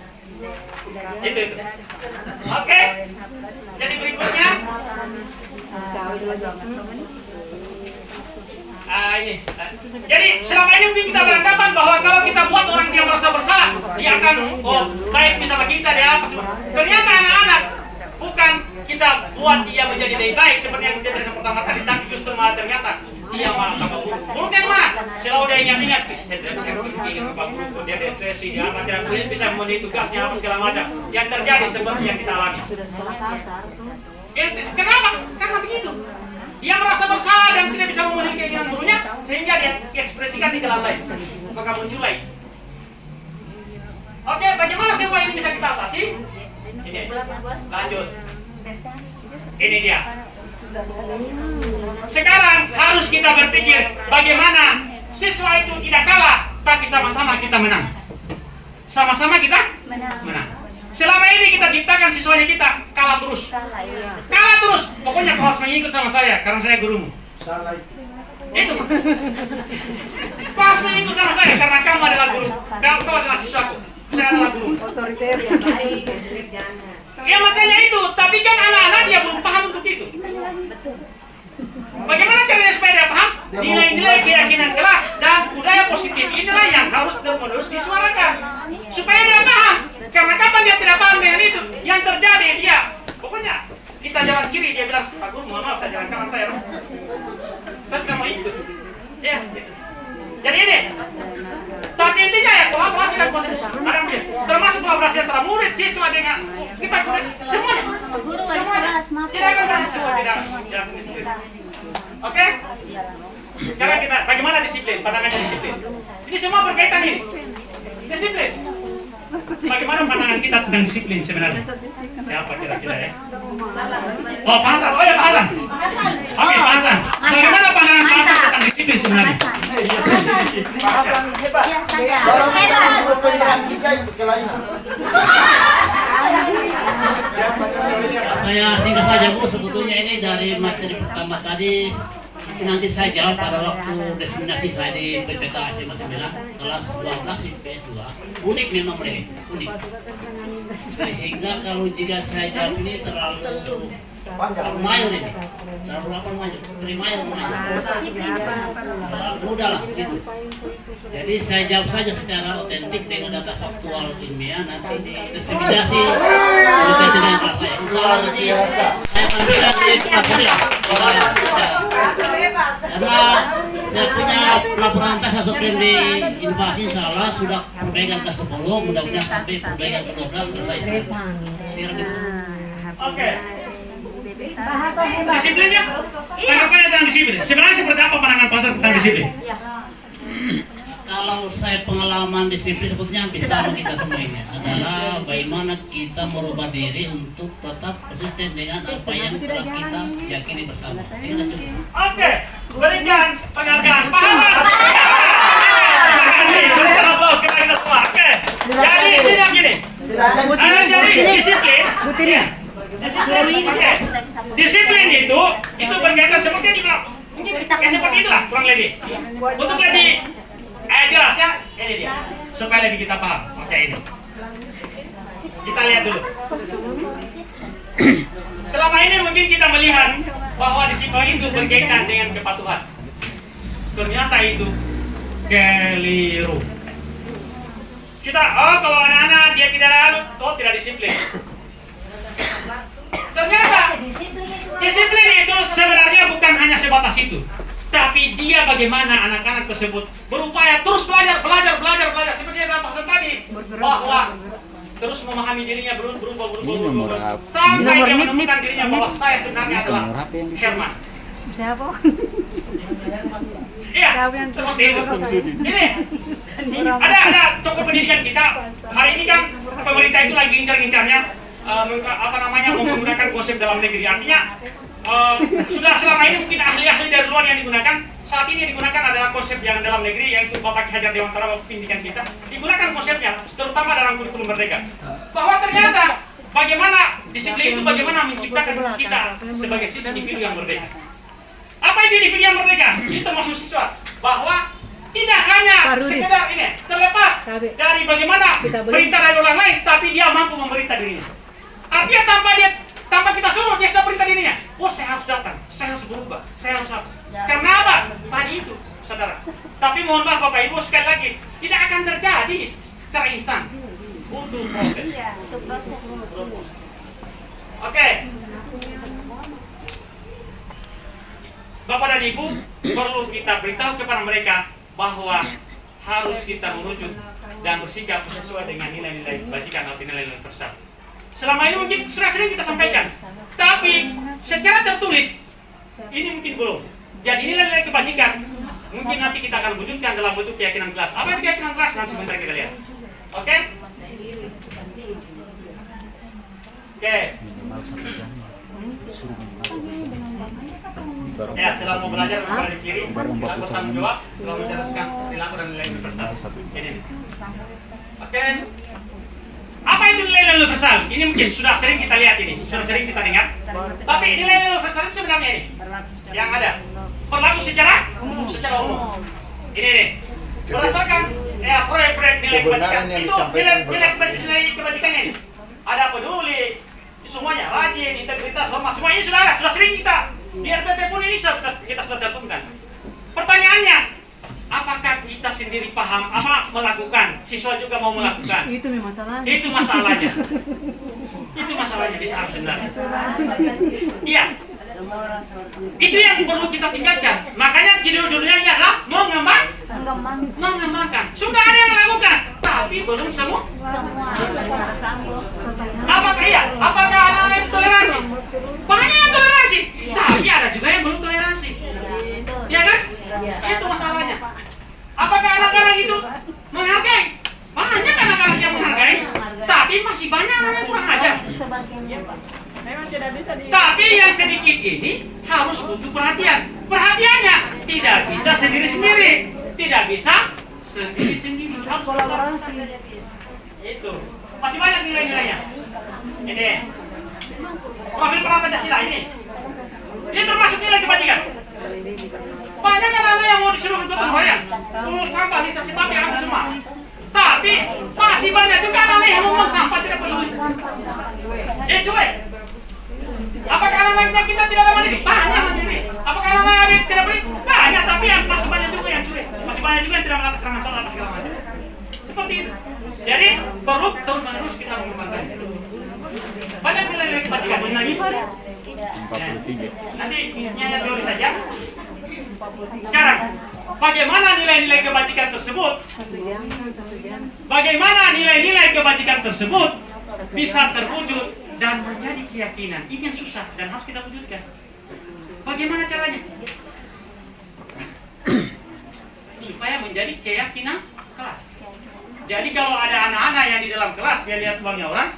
Speaker 1: Itu. Oke. Jadi berikutnya. Ini. Jadi selama ini mungkin kita beranggapan bahwa kalau kita buat orang yang merasa bersalah, dia akan baik bisa bagi kita dia apa semua. Ternyata anak-anak bukan kita buat dia menjadi lebih baik seperti yang kejadian pertama kali, tapi justru malah ternyata dia malah tambah buruk. Buruknya di mana? Selalu dia ingat-ingat, saya ingin ke buruk, dia depresi, dia apa tidak bisa memenuhi tugasnya apa segala macam. Yang terjadi seperti yang kita alami. Kenapa? Karena begitu. Dia merasa bersalah dan tidak bisa memenuhi keinginan gurunya, sehingga dia ekspresikan di jalan lain. Maka muncul lain. Oke, bagaimana semua ini bisa kita atasi? Ini, lanjut. Ini dia. Sekarang harus kita berpikir bagaimana siswa itu tidak kalah, tapi sama-sama kita menang. Sama-sama kita menang. Selama ini kita ciptakan siswanya kita kalah terus. Kalah terus. Pokoknya kau harus mengikut sama saya karena saya gurumu.
Speaker 8: Salah.
Speaker 1: Itu. Kau harus mengikut sama saya karena kamu adalah guru. Kau adalah siswaku. Saya adalah guru.
Speaker 5: Otoriter yang baik, jangan.
Speaker 1: Ya makanya itu. Tapi kan anak-anak dia belum paham untuk itu. Bagaimana caranya supaya dia paham? Nilai-nilai keyakinan kelas dan budaya positif inilah yang harus terus disuarakan supaya dia paham. Karena kapan dia tidak paham dengan itu, yang terjadi dia pokoknya kita jalan kiri, dia bilang Pak Guru mohon maaf saya jalan kanan saya tidak mau ikut. Ya, gitu. Jadi ini. Tapi intinya ya kolaborasi dan konsensus. Ada dia. Termasuk kolaborasi antara murid, siswa dengan kita semuanya. Semuanya. Tidak akan berhasil semua tidak. Oke? Sekarang kita bagaimana disiplin? Pandangannya disiplin. Ini semua berkaitan ini. Disiplin. Bagaimana pandangan kita tentang disiplin sebenarnya? Siapa kira-kira ya? Oh, Pak Hasan. Oh ya, Pak Hasan. Oke, Pak Hasan. Bagaimana pandangan Pak Hasan tentang disiplin sebenarnya?
Speaker 8: Pak Hasan hebat. Hebat. Guru pilihan kita itu kelainan.
Speaker 6: Saya singkat saja Bu, sebetulnya ini dari materi pertama tadi nanti saya jawab pada waktu diseminasi saya di PPK SMA 9 kelas 12 di PS 2. Unik memang mereka, unik. Sehingga kalau jika saya jawab ini terlalu mayor ini, terlalu apa maju, mayor. Mudah lah gitu. Jadi saya jawab saja secara otentik dengan data faktual ilmiah nanti di diseminasi berkaitan dengan kelas saya. Insya Allah nanti saya akan bilang di pelaporan. Karena saya punya laporan tes asopren di inovasi insya Allah sudah perbaikan ke 10, mudah-mudahan sampai perbaikan ke 12 selesai. Sekarang gitu.
Speaker 1: Oke. Disiplinnya, tanggapannya tentang disiplin. Sebenarnya seperti apa pandangan pasar tentang disiplin?
Speaker 6: Kalau saya pengalaman disiplin sebetulnya bisa kita semua ini adalah bagaimana kita merubah diri untuk tetap konsisten dengan apa yang telah kita yakini bersama. Sehingga cukup.
Speaker 1: Oke, berikan penghargaan Pak Hasan. Terima kasih. Berikan aplaus kepada kita semua. Oke. Jadi ini yang gini. Jadi disiplin. Disiplin. Oke. Disiplin itu berkaitan seperti yang dibilang. Mungkin seperti itulah kurang lebih. Untuk lebih jelas ya, ini dia. Supaya lebih kita paham. Oke ini. Kita lihat dulu. Selama ini mungkin kita melihat bahwa disiplin itu berkaitan dengan kepatuhan. Ternyata itu keliru. Kita, kalau anak-anak dia tidak anut, tidak disiplin. Ternyata disiplin itu sebenarnya bukan hanya sebatas itu, tapi dia bagaimana anak-anak tersebut berupaya terus belajar seperti yang Pak Hasan tadi, bahwa terus memahami dirinya berubah sampai dia menemukan dirinya bahwa saya sebenarnya adalah Herman.
Speaker 7: Siapa?
Speaker 1: Iya, seperti itu. Ini ada tokoh pendidikan kita hari ini kan pemerintah itu lagi incar-incarnya menggunakan konsep dalam negeri. Artinya sudah selama ini mungkin ahli-ahli dari luar yang digunakan, saat ini yang digunakan adalah konsep yang dalam negeri, yaitu Bapak Ki Hajar Dewantara pendidikan kita digunakan konsepnya terutama dalam kurikulum Merdeka, bahwa ternyata bagaimana disiplin itu bagaimana menciptakan kita sebagai individu yang merdeka. Apa itu individu yang merdeka? Itu termasuk siswa bahwa tidak hanya sekedar ini terlepas dari bagaimana perintah dari orang lain, tapi dia mampu memerintah dirinya. Artinya tanpa kita suruh dia sudah perintah dirinya. Oh, saya harus datang, saya harus berubah, saya harus apa? Karena apa? Tadi itu, saudara. Tapi mohon maaf Bapak Ibu, sekali lagi tidak akan terjadi secara instan. Butuh proses.
Speaker 7: Untuk proses.
Speaker 1: Oke. Bapak dan Ibu, perlu kita beritahu kepada mereka bahwa harus kita merujuk dan bersikap sesuai dengan nilai-nilai kebajikan atau nilai-nilai universal. Selama ini mungkin sudah sering kita sampaikan, tapi secara tertulis ini mungkin belum. Jadi nilai-nilai kebajikan mungkin nanti kita akan wujudkan dalam bentuk keyakinan kelas. Apa itu keyakinan kelas? Nanti sebentar kita lihat. Oke? Oke. Ya, setelah mau belajar kembali di kiri, kita bertanggung jawab, setelah menjelaskan perilaku dan nilai universal. Ini. Oke. Apa itu nilai universal? Ini mungkin sudah sering kita lihat ini, sudah sering kita dengar. Tapi nilai universal itu sebenarnya ini yang ada berlaku secara umum. Ini nih. Berdasarkan proyek-proyek nilai kebajikan itu nilai kebajikannya ini. Ada peduli, semuanya rajin, integritas, hormat, semuanya sudah ada, sudah sering kita di RPP pun ini kita sudah cantumkan. Pertanyaannya, apakah kita sendiri paham apa melakukan? Siswa juga mau melakukan. Itu masalahnya. Itu masalahnya. Itu masalahnya di saat sebenarnya. Iya. Itu yang perlu kita tingkatkan. Makanya judul-judulnya adalah mengembangkan. Sudah ada yang melakukan, tapi belum semua. Apakah iya? Apakah anak-anak itu toleransi? Banyak yang toleransi, tapi ada juga yang belum toleransi. Ya kan? Itu masalahnya. Apakah anak-anak itu menghargai? Banyak anak-anak yang menghargai, tapi masih banyak anak yang kurang ajar. Tapi yang sedikit ini harus butuh perhatian. Perhatiannya tidak bisa sendiri-sendiri, tidak bisa sendiri-sendiri. Harus kolaborasi. Itu masih banyak nilai-nilainya. Ini profil peran Pancasila ini termasuk nilai kebajikan. Banyak anak-anak yang mau disuruh bergotong royong, pungut sampah, lisasi pakai aku semua. Tapi masih banyak juga anak-anak yang ngomong sampah tidak peduli. Cuek. Apakah anak-anak kita tidak ada mandiri? Banyak mandiri. Apakah anak-anak tidak beri? Banyak, tapi yang masih banyak juga yang cuek. Masih banyak juga yang tidak melakukan masalah apa segala macam. Seperti itu. Jadi perlu terus menerus kita mengembangkan. Banyak nilai-nilai kebajikan lagi. Nanti hanya teori saja. Sekarang, bagaimana nilai-nilai kebajikan tersebut? Bagaimana nilai-nilai kebajikan tersebut bisa terwujud dan menjadi keyakinan? Ini yang susah dan harus kita wujudkan. Bagaimana caranya? Supaya menjadi keyakinan kelas. Jadi kalau ada anak-anak yang di dalam kelas, dia lihat uangnya orang,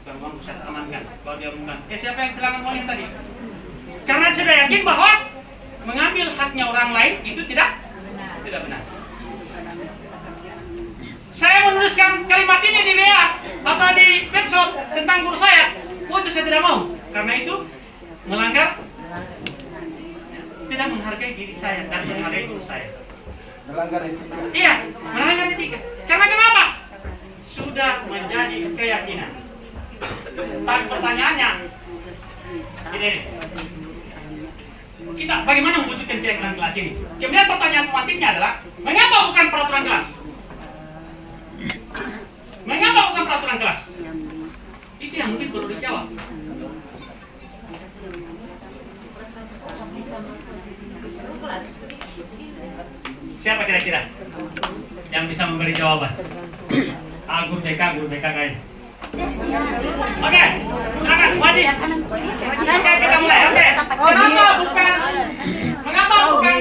Speaker 1: Bang Bang bisa amankan. Kalau dia bukan, siapa yang kehilangan uangnya tadi? Karena sudah yakin bahwa mengambil haknya orang lain itu tidak benar. Saya menuliskan kalimat ini di WA atau di medsos tentang guru saya. Itu saya tidak mau, karena itu melanggar, tidak menghargai diri saya dan menghargai guru saya.
Speaker 3: Melanggar etika.
Speaker 1: Iya, melanggar etika. Karena kenapa? Sudah menjadi keyakinan. Tapi pertanyaannya, ini kita bagaimana mewujudkan keyakinan kelas ini? Kemudian pertanyaan pentingnya adalah, mengapa bukan peraturan kelas? Mengapa bukan peraturan kelas? Itu yang mungkin perlu dijawab. Siapa kira-kira yang bisa memberi jawaban? Guru BK kayaknya. Oke, silakan, Wajib. Oke, kita mulai. Oke, mengapa bukan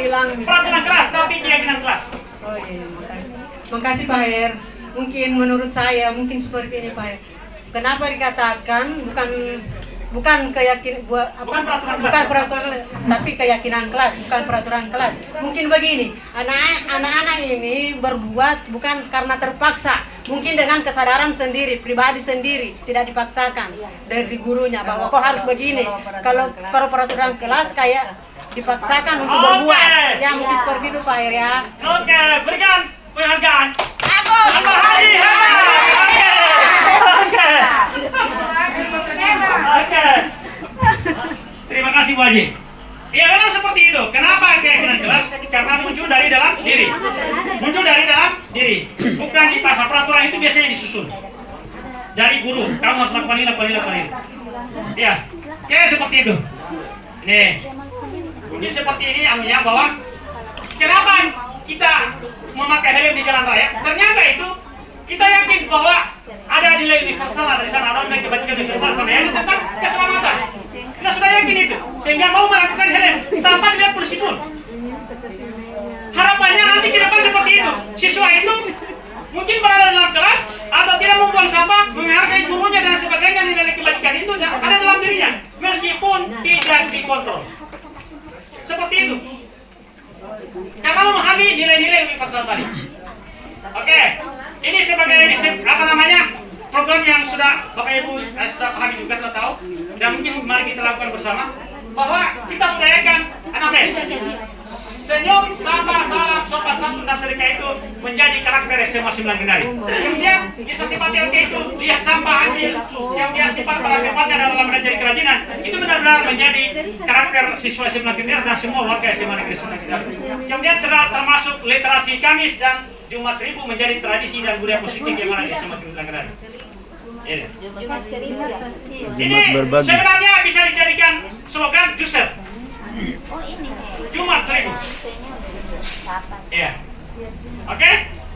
Speaker 1: peraturan kelas tapi keyakinan kelas?
Speaker 11: Oh iya, makasih Pak Her. Mungkin menurut saya mungkin seperti ini Pak Her. Kenapa dikatakan bukan keyakinan bukan peraturan kelas, tapi keyakinan kelas, bukan peraturan kelas. Mungkin begini, anak-anak ini berbuat bukan karena terpaksa, Mungkin dengan kesadaran sendiri, pribadi sendiri, tidak dipaksakan dari gurunya bahwa kok harus begini. Kalau peraturan kelas kayak dipaksakan untuk berbuat. Ya mungkin seperti itu Pak Her ya.
Speaker 1: Oke, berikan penghargaan.
Speaker 8: Agus.
Speaker 1: Apa hari? Oke. Terima kasih Bu Haji. Ya memang seperti itu. Kenapa keyakinan kelas? Karena muncul dari dalam diri. Muncul dari dalam diri. Bukan dipaksa. Peraturan itu biasanya disusun dari guru. Kamu harus lakukan ini, lakukan ini, lakukan ini. Ya, kayak seperti itu. Nih, ini seperti ini artinya bahwa kenapa kita memakai helm di jalan raya? Ternyata itu kita yakin bahwa ada nilai universal di sana, ada nilai kebajikan universal sana yaitu tentang keselamatan. Kita sudah yakin itu, sehingga mau melakukan helm tanpa dilihat polisi pun. Harapannya nanti ke depan seperti itu. Siswa itu mungkin berada dalam kelas atau tidak membuang sampah, menghargai gurunya dan sebagainya, nilai kebajikan itu ada dalam dirinya, meskipun tidak dikontrol. Seperti itu. Karena memahami nilai-nilai universal tadi. Oke, ini sebagai program yang sudah Bapak Ibu sudah pahami juga, sudah tahu, dan mungkin mari kita lakukan bersama bahwa kita budayakan anabes. Senyum, sabar, salam, sopan santun dan sedekah itu menjadi karakter SMA 9 Kendari. Kemudian bisa sifat yang itu lihat sampah hasil yang dia sifat pada tempatnya dalam menjadi kerajinan itu benar-benar menjadi karakter siswa SMA Kendari dan semua warga SMA Negeri 9 Kendari. Kemudian termasuk literasi Kamis dan Jumat Seribu menjadi tradisi dan budaya positif yang ada di SMA 9 Kendari. Ini sebenarnya bisa dijadikan slogan Juser. Jumat 1000. Iya. Oke?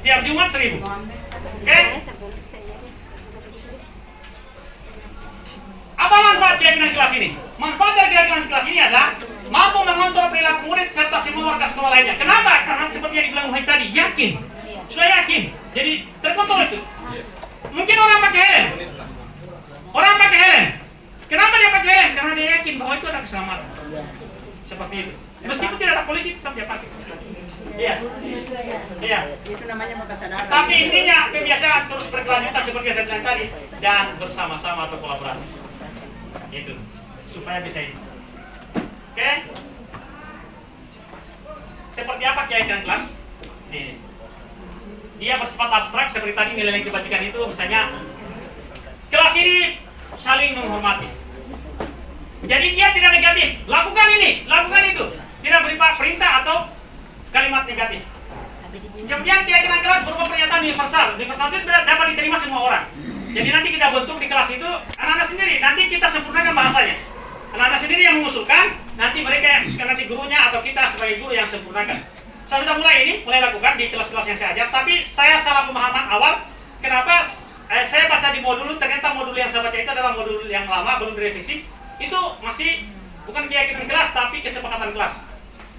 Speaker 1: Tiap Jumat 1000. Oke? Apa manfaat keyakinan kelas ini? Manfaat dari keyakinan kelas ini adalah mampu mengontrol perilaku murid serta semua warga sekolah lainnya. Kenapa? Karena seperti yang dibilang Muhammad tadi, yakin. Sudah yakin. Jadi terkontrol itu. Mungkin orang pakai helm. Orang pakai helm. Kenapa dia pakai helm? Karena dia yakin bahwa itu ada keselamatan. Seperti itu. Meskipun tidak ada polisi, tetap dia pakai. Iya. Iya.
Speaker 2: Itu namanya kesadaran.
Speaker 1: Tapi intinya kebiasaan terus berkelanjutan seperti yang saya bilang tadi dan bersama-sama berkolaborasi. Itu supaya bisa ini. Oke? Seperti apa keyakinan kelas? Ini. Dia bersifat abstrak seperti tadi nilai kebajikan itu, misalnya kelas ini saling menghormati. Jadi dia tidak negatif, lakukan ini, lakukan itu, tidak beri perintah atau kalimat negatif. Kemudian keyakinan kelas berupa pernyataan universal. Universal itu dapat diterima semua orang. Jadi nanti kita bentuk di kelas itu anak-anak sendiri, nanti kita sempurnakan bahasanya. Anak-anak sendiri yang mengusulkan, nanti mereka, nanti gurunya atau kita sebagai guru yang sempurnakan. Saya sudah mulai lakukan di kelas-kelas yang saya ajar, tapi saya salah pemahaman awal. Kenapa saya baca di modul, ternyata modul yang saya baca itu adalah modul yang lama, belum direvisi. Itu masih bukan keyakinan kelas, tapi kesepakatan kelas.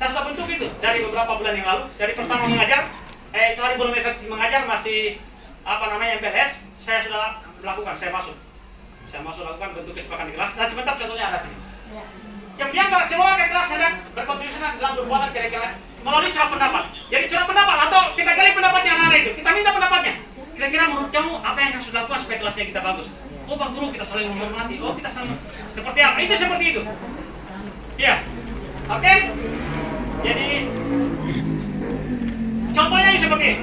Speaker 1: Saya sudah bentuk itu dari beberapa bulan yang lalu. Dari pertama mengajar, itu hari belum efektif mengajar, masih MPLS, saya sudah melakukan, saya masuk lakukan bentuk kesepakatan kelas. Dan sebentar contohnya ada sini. Kemudian semua warga kelas hendak berkontribusi dalam perbuatan kira-kira melalui curah pendapat. Jadi curah pendapat atau kita gali pendapatnya anak-anak itu, kita minta pendapatnya. Kira-kira menurut kamu apa yang harus dilakukan supaya kelasnya kita bagus? Oh Pak Guru, kita saling menghormati. Oh kita saling seperti apa? Itu seperti itu. Ya, oke. Jadi contohnya ini seperti ini.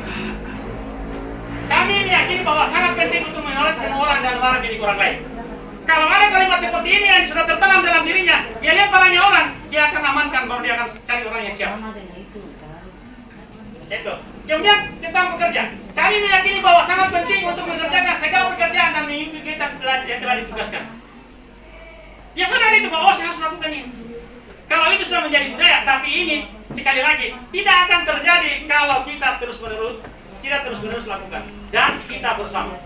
Speaker 1: Kami meyakini bahwa sangat penting untuk mengenal semua orang dan melarang milik orang lain. Kalau ada kalimat seperti ini yang sudah tertanam dalam dirinya, dia lihat barangnya orang, dia akan amankan, baru dia akan cari orang yang siap. Itu. Kemudian tentang pekerja, kami meyakini bahwa sangat penting untuk mengerjakan segala pekerjaan dan mengikuti kita yang telah ditugaskan. Ya sadar itu bahwa saya harus lakukan ini. Kalau itu sudah menjadi budaya, tapi ini sekali lagi tidak akan terjadi kalau kita terus-menerus lakukan dan kita bersama.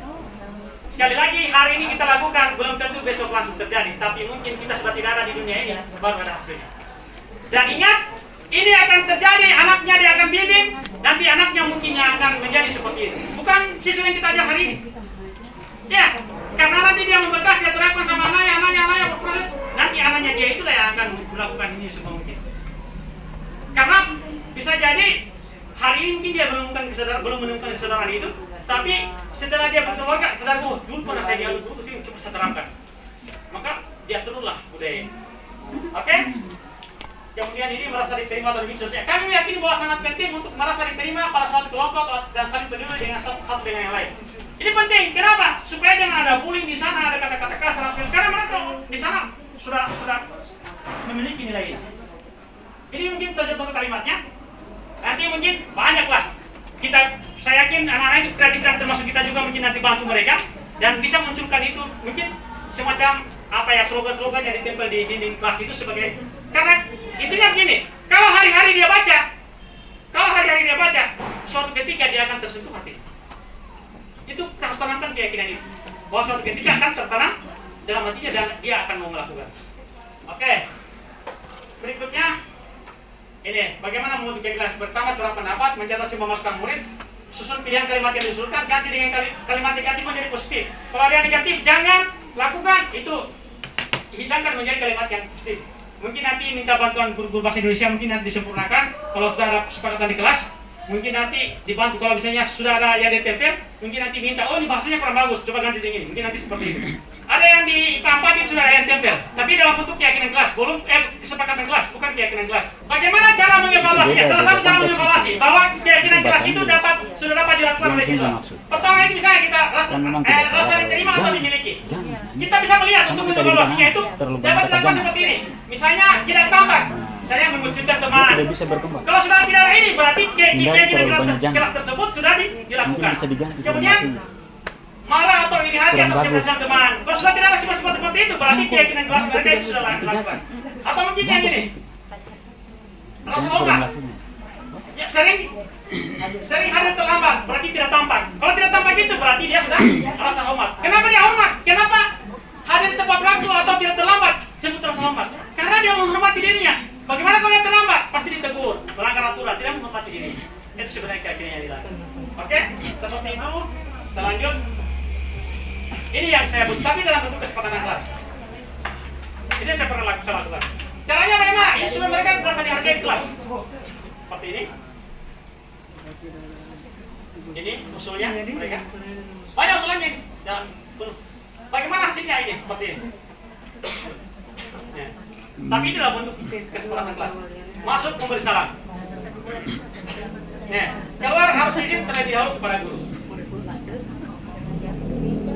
Speaker 1: Sekali lagi, hari ini kita lakukan, belum tentu besok langsung terjadi. Tapi mungkin kita sudah tidak ada di dunia ini, baru ada hasilnya. Dan ingat, ini akan terjadi, anaknya dia akan bimbing, nanti anaknya mungkin yang akan menjadi seperti itu. Bukan siswa yang kita ajar hari ini. Ya, karena nanti dia membekas, dia terapkan sama anaknya berproses. Nanti anaknya dia itulah yang akan melakukan ini semua mungkin. Karena bisa jadi, hari ini mungkin dia belum menemukan kesadaran itu, tapi setelah dia berkeluarga, saudaraku, dulu pernah saya dialog dulu sih coba saya terapkan. Maka dia turunlah budaya. Oke? Kemudian ini merasa diterima atau demikian. Kami yakin bahwa sangat penting untuk merasa diterima pada suatu kelompok dan saling peduli dengan satu dengan yang lain. Ini penting. Kenapa? Supaya jangan ada bullying di sana, ada kata-kata kasar. Karena mereka di sana sudah memiliki nilai ini. Ini mungkin contoh kalimatnya. Nanti mungkin banyaklah. Saya yakin anak-anak itu kreatif dan termasuk kita juga mungkin nanti bantu mereka dan bisa munculkan itu mungkin semacam apa ya slogan-slogan yang ditempel di dinding kelas itu sebagai karena intinya begini, kalau hari-hari dia baca, suatu ketika dia akan tersentuh hati. Itu harus tanamkan keyakinan itu bahwa suatu ketika akan tertanam dalam hatinya dan dia akan mau melakukan. Oke. Berikutnya ini bagaimana membentuk kelas. Pertama curah pendapat, mencatat semua masukan murid, susun pilihan kalimat yang diusulkan, ganti dengan kalimat negatif menjadi positif. Kalau ada yang negatif jangan lakukan, itu hilangkan menjadi kalimat yang positif. Mungkin nanti minta bantuan guru bahasa Indonesia, mungkin nanti disempurnakan. Kalau sudah ada kesepakatan di kelas, mungkin nanti dibantu. Kalau misalnya sudah ada yang ditempel, mungkin nanti minta, oh ini bahasanya kurang bagus, coba ganti dengan ini. Mungkin nanti seperti itu. Ada yang di IPA 4 itu sudah ada yang tempel, tapi dalam bentuk keyakinan kelas, belum kesepakatan kelas, bukan keyakinan kelas. Bagaimana cara mengevaluasinya? Salah satu cara mengevaluasi bahwa keyakinan kelas itu sudah dapat dilakukan oleh siswa. Pertama itu misalnya kita rasa diterima atau dimiliki. Kita bisa melihat untuk mengevaluasinya itu dapat dilakukan seperti ini. Misalnya tidak tampak, saya mengucilkan teman. Kalau sudah tidak ada ini, berarti keyakinan kelas tersebut sudah dilakukan. Kemudian marah atau iri hati atas keberhasilan teman. Kalau sudah tidak ada sifat-sifat seperti itu, berarti keyakinan kelas mereka itu sudah dilakukan. Atau mungkin yang ini, rasa hormat. Ya, sering hadir terlambat, berarti tidak tampak. Kalau tidak tampak itu, berarti dia sudah rasa hormat. Kenapa dia hormat? Kenapa hadir tepat waktu atau tidak terlambat sebut rasa hormat? Karena dia menghormati dirinya. Bagaimana kalau dia terlambat? Pasti ditegur, melanggar aturan, tidak menghormati dirinya. Itu sebenarnya keyakinan yang dilakukan. Oke, seperti itu. Kita lanjut. Ini yang saya butuh, tapi dalam bentuk kesepakatan kelas. Ini saya pernah lakukan. Caranya memang, ini supaya mereka merasa dihargai kelas. Seperti ini. Ini usulnya mereka. Banyak usulannya ini. Ya, bagaimana hasilnya ini? Seperti ini. Ya. Tapi ini dalam bentuk kesepakatan kelas. Masuk memberi salam. Ya. Keluar harus izin terlebih dahulu kepada guru.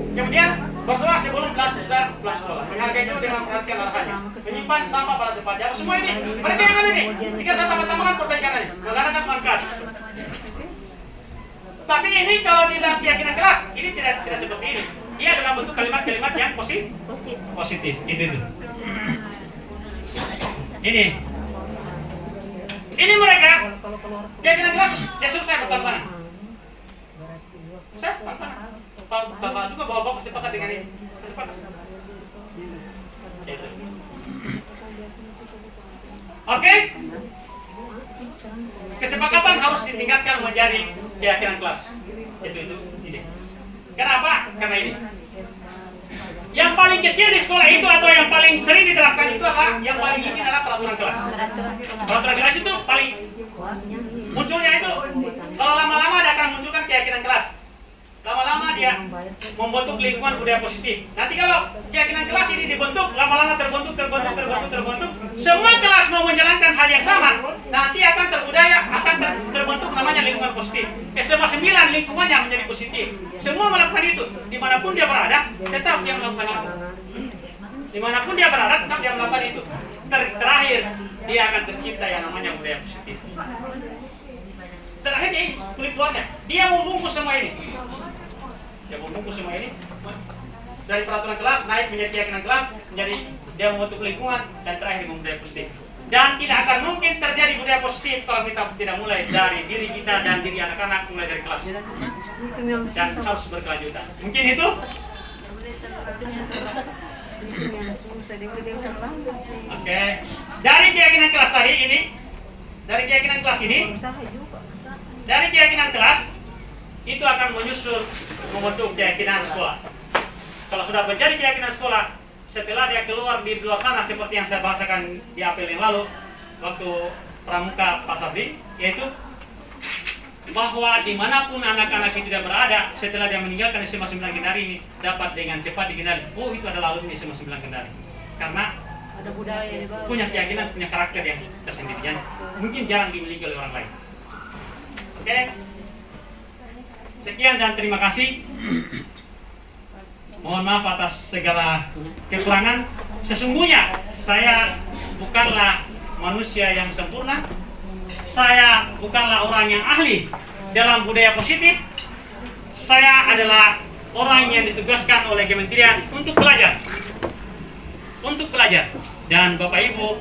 Speaker 1: Kemudian berdoa sebelum sudah pulang sekolah. Menghargai dulu dengan perhatian alasannya. Menyimpan sampah pada tempatnya. Semua ini mereka yang ada ini. Jika saya tambah-tambahkan perbaikan ini, menggunakan markas. Tapi ini kalau di dalam keyakinan kelas, ini tidak seperti ini. Ia dalam bentuk kalimat-kalimat yang positif. Itu. Ini mereka keyakinan kelas. Ya suruh saya bertantangan. Saya bertantangan. Bapak juga bawa sepakat dengan ini. Oke? Kesepakatan harus ditingkatkan menjadi keyakinan kelas. Itu ini. Kenapa? Karena ini. Yang paling kecil di sekolah itu atau yang paling sering diterapkan itu adalah yang paling ini adalah peraturan kelas. Peraturan kelas itu paling munculnya itu kalau lama-lama dia akan munculkan keyakinan kelas. Lama-lama dia membentuk lingkungan budaya positif. Nanti kalau keyakinan kelas ini dibentuk, lama-lama terbentuk. Semua kelas mau menjalankan hal yang sama, nanti akan terbentuk namanya lingkungan positif. Semua 9 lingkungan yang menjadi positif. Semua melakukan itu, dimanapun dia berada, tetap dia melakukan itu. Dimanapun dia berada, tetap dia melakukan itu. Terakhir, dia akan tercipta yang namanya budaya positif. Terakhir ini kulit keluarga, dia membungkus semua ini. Dari peraturan kelas naik menjadi keyakinan kelas, menjadi dia membentuk lingkungan dan terakhir budaya positif. Dan tidak akan mungkin terjadi budaya positif kalau kita tidak mulai dari diri kita dan diri anak-anak, mulai dari kelas. Dan harus berkelanjutan. Mungkin itu. Oke. Dari keyakinan kelas tadi ini, dari keyakinan kelas itu akan menyusul membentuk keyakinan sekolah. Kalau sudah menjadi keyakinan sekolah, setelah dia keluar di luar sana seperti yang saya bahasakan di apel yang lalu waktu pramuka Pak Sabri, yaitu bahwa dimanapun anak-anak itu tidak berada setelah dia meninggalkan SMA 9 Kendari ini dapat dengan cepat dikenali, oh itu adalah alumni SMA 9 Kendari, karena
Speaker 11: Ada budaya
Speaker 1: punya keyakinan, punya karakter yang tersendiri yang mungkin jarang dimiliki oleh orang lain. Oke, sekian dan terima kasih. Mohon maaf atas segala kekurangan. Sesungguhnya saya bukanlah manusia yang sempurna. Saya bukanlah orang yang ahli dalam budaya positif. Saya adalah orang yang ditugaskan oleh Kementerian untuk belajar. Dan Bapak Ibu,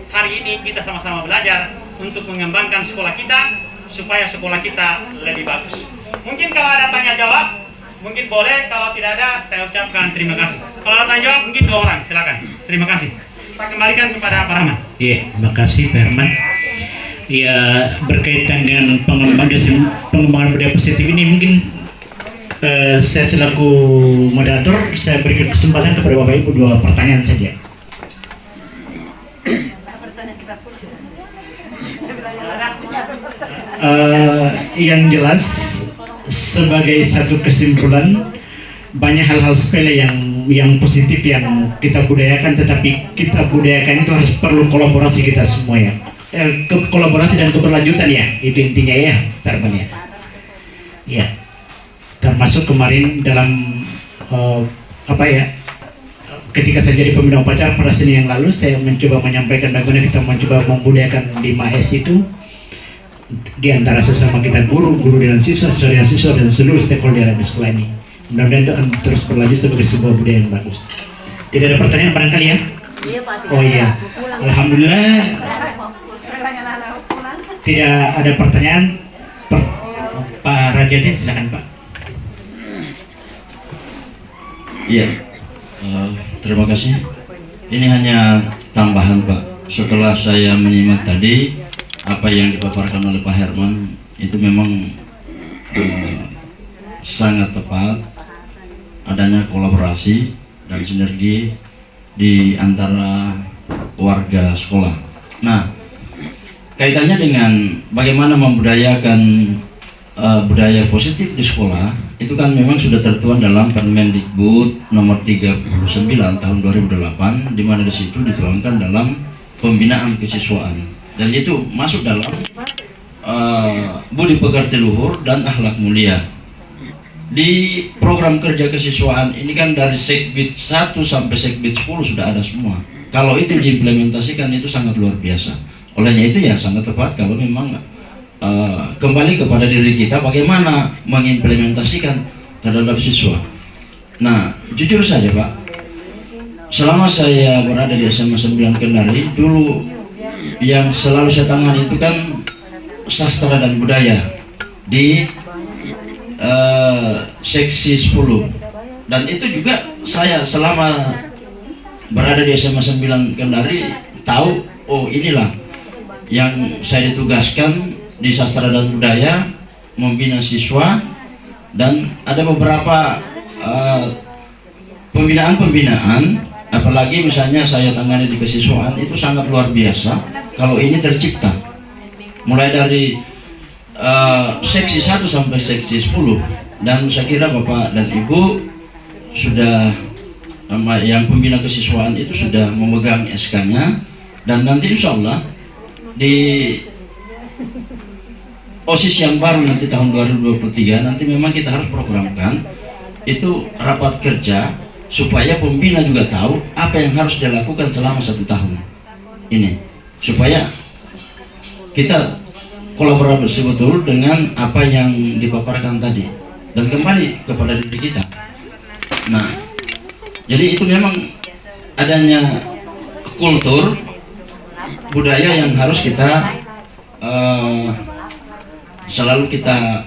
Speaker 1: hari ini kita sama-sama belajar untuk mengembangkan sekolah kita supaya sekolah kita lebih bagus. Mungkin kalau ada tanya jawab, mungkin boleh. Kalau tidak ada, saya ucapkan terima kasih. Kalau ada tanya jawab, mungkin 2 orang, silakan. Terima kasih. Kita kembalikan kepada Pak Rahman.
Speaker 6: Iya, makasih Pak Herman. Ya, berkaitan dengan pengembangan budaya positif ini mungkin saya selaku moderator, saya berikan kesempatan kepada Bapak Ibu 2 pertanyaan saja. Yang jelas sebagai satu kesimpulan, banyak hal-hal sepele yang positif yang kita budayakan, tetapi kita budayakan itu harus perlu kolaborasi kita semua ya. Kolaborasi dan keberlanjutan ya, itu intinya ya, targetnya. Ya, termasuk kemarin dalam ketika saya jadi pembina upacara pada Senin yang lalu, saya mencoba menyampaikan bagaimana kita mencoba membudayakan 5S itu di antara sesama kita, guru dengan siswa dan seluruh stakeholder di sekolah ini. Mudah-mudahan itu akan terus berlanjut sebagai sebuah budaya yang bagus. Tidak ada pertanyaan barangkali ya? Oh iya, alhamdulillah tidak ada pertanyaan. Pak Rajadin, silakan Pak.
Speaker 12: Iya, terima kasih. Ini hanya tambahan Pak. Setelah saya menyimak tadi apa yang dipaparkan oleh Pak Herman, itu memang sangat tepat adanya kolaborasi dan sinergi di antara warga sekolah. Nah, kaitannya dengan bagaimana membudayakan budaya positif di sekolah, itu kan memang sudah tertuang dalam Permendikbud nomor 39 tahun 2008, di mana di situ dituangkan dalam pembinaan kesiswaan, dan itu masuk dalam budi pekerti luhur dan akhlak mulia. Di program kerja kesiswaan ini kan dari Sekbid 1 sampai Sekbid 10 sudah ada semua. Kalau itu diimplementasikan itu sangat luar biasa. Olehnya itu ya sangat tepat kalau memang kembali kepada diri kita bagaimana mengimplementasikan terhadap siswa. Nah, jujur saja Pak, selama saya berada di SMA 9 Kendari, dulu yang selalu saya tangani itu kan sastra dan budaya di seksi 10, dan itu juga saya selama berada di SMA 9 Kendari tahu, oh inilah yang saya ditugaskan di sastra dan budaya, membina siswa, dan ada beberapa pembinaan, apalagi misalnya saya tangani di kesiswaan itu sangat luar biasa kalau ini tercipta, mulai dari seksi 1 sampai seksi 10, dan saya kira Bapak dan Ibu sudah yang pembina kesiswaan itu sudah memegang SK-nya, dan nanti insya Allah di OSIS yang baru nanti tahun 2023 nanti memang kita harus programkan itu rapat kerja supaya pembina juga tahu apa yang harus dilakukan selama 1 tahun ini, supaya kita kolaborasi betul dengan apa yang dipaparkan tadi dan kembali kepada diri kita. Nah, jadi itu memang adanya kultur budaya yang harus kita selalu kita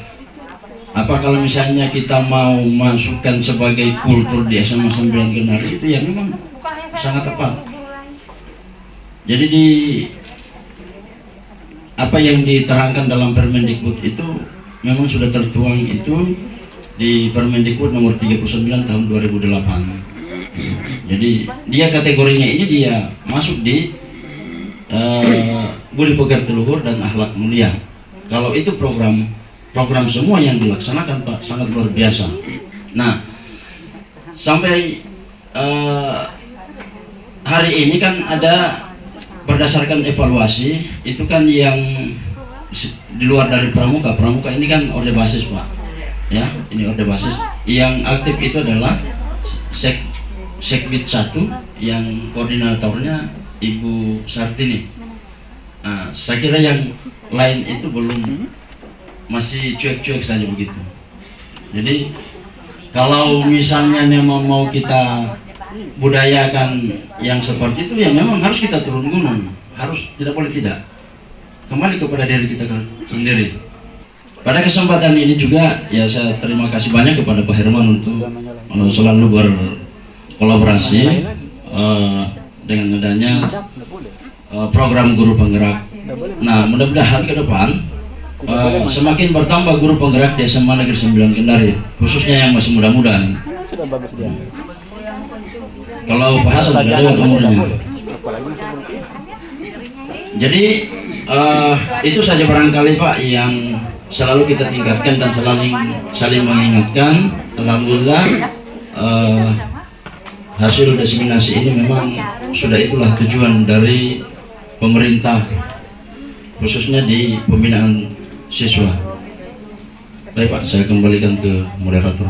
Speaker 12: kalau misalnya kita mau masukkan sebagai kultur di SMA 9 Kendari, itu ya memang sangat tepat. Jadi di apa yang diterangkan dalam Permendikbud itu memang sudah tertuang itu di Permendikbud nomor 39 tahun 2008. Jadi dia kategorinya ini dia masuk di budi pekerti luhur dan akhlak mulia. Kalau itu program semua yang dilaksanakan Pak sangat luar biasa. Nah, sampai hari ini kan ada berdasarkan evaluasi itu kan yang di luar dari pramuka ini kan orde basis Pak, ya ini orde basis. Yang aktif itu adalah Sekbid 1 yang koordinatornya Ibu Sartini. Nah, saya kira yang lain itu belum, masih cuek-cuek saja begitu. Jadi kalau misalnya memang mau kita budayakan yang seperti itu, ya memang harus kita turun gunung, harus, tidak boleh tidak, kembali kepada diri kita sendiri. Pada kesempatan ini juga ya saya terima kasih banyak kepada Pak Herman untuk selalu berkolaborasi dengan adanya program guru penggerak. Nah, mudah-mudahan ke depan semakin bertambah guru penggerak di SMA Negeri 9 Kendari, khususnya yang masih muda-muda nih. Kalau Pak Hasan sudah lewat umurnya. Jadi itu saja barangkali Pak yang selalu kita tingkatkan dan saling mengingatkan. Alhamdulillah hasil diseminasi ini memang sudah itulah tujuan dari pemerintah, khususnya di pembinaan siswa. Baik Pak, saya kembalikan ke moderator.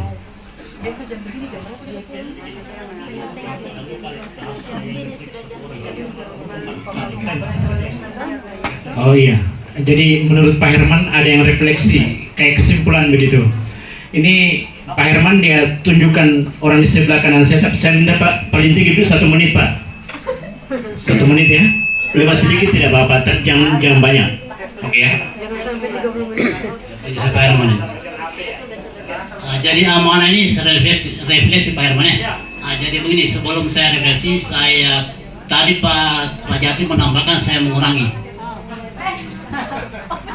Speaker 13: Oh iya, jadi menurut Pak Herman ada yang refleksi, kayak kesimpulan begitu. Ini Pak Herman dia tunjukkan orang di sebelah kanan saya minta Pak paling tinggi itu 1 menit Pak. 1 menit ya, lewat sedikit tidak apa-apa, tapi jangan banyak. Oke ya. Jadi saya Pak Herman ya. Jadi amanah ini refleksi Pak Herman ya. Jadi begini, sebelum saya refleksi, saya tadi Pak Rajati menambahkan saya mengurangi.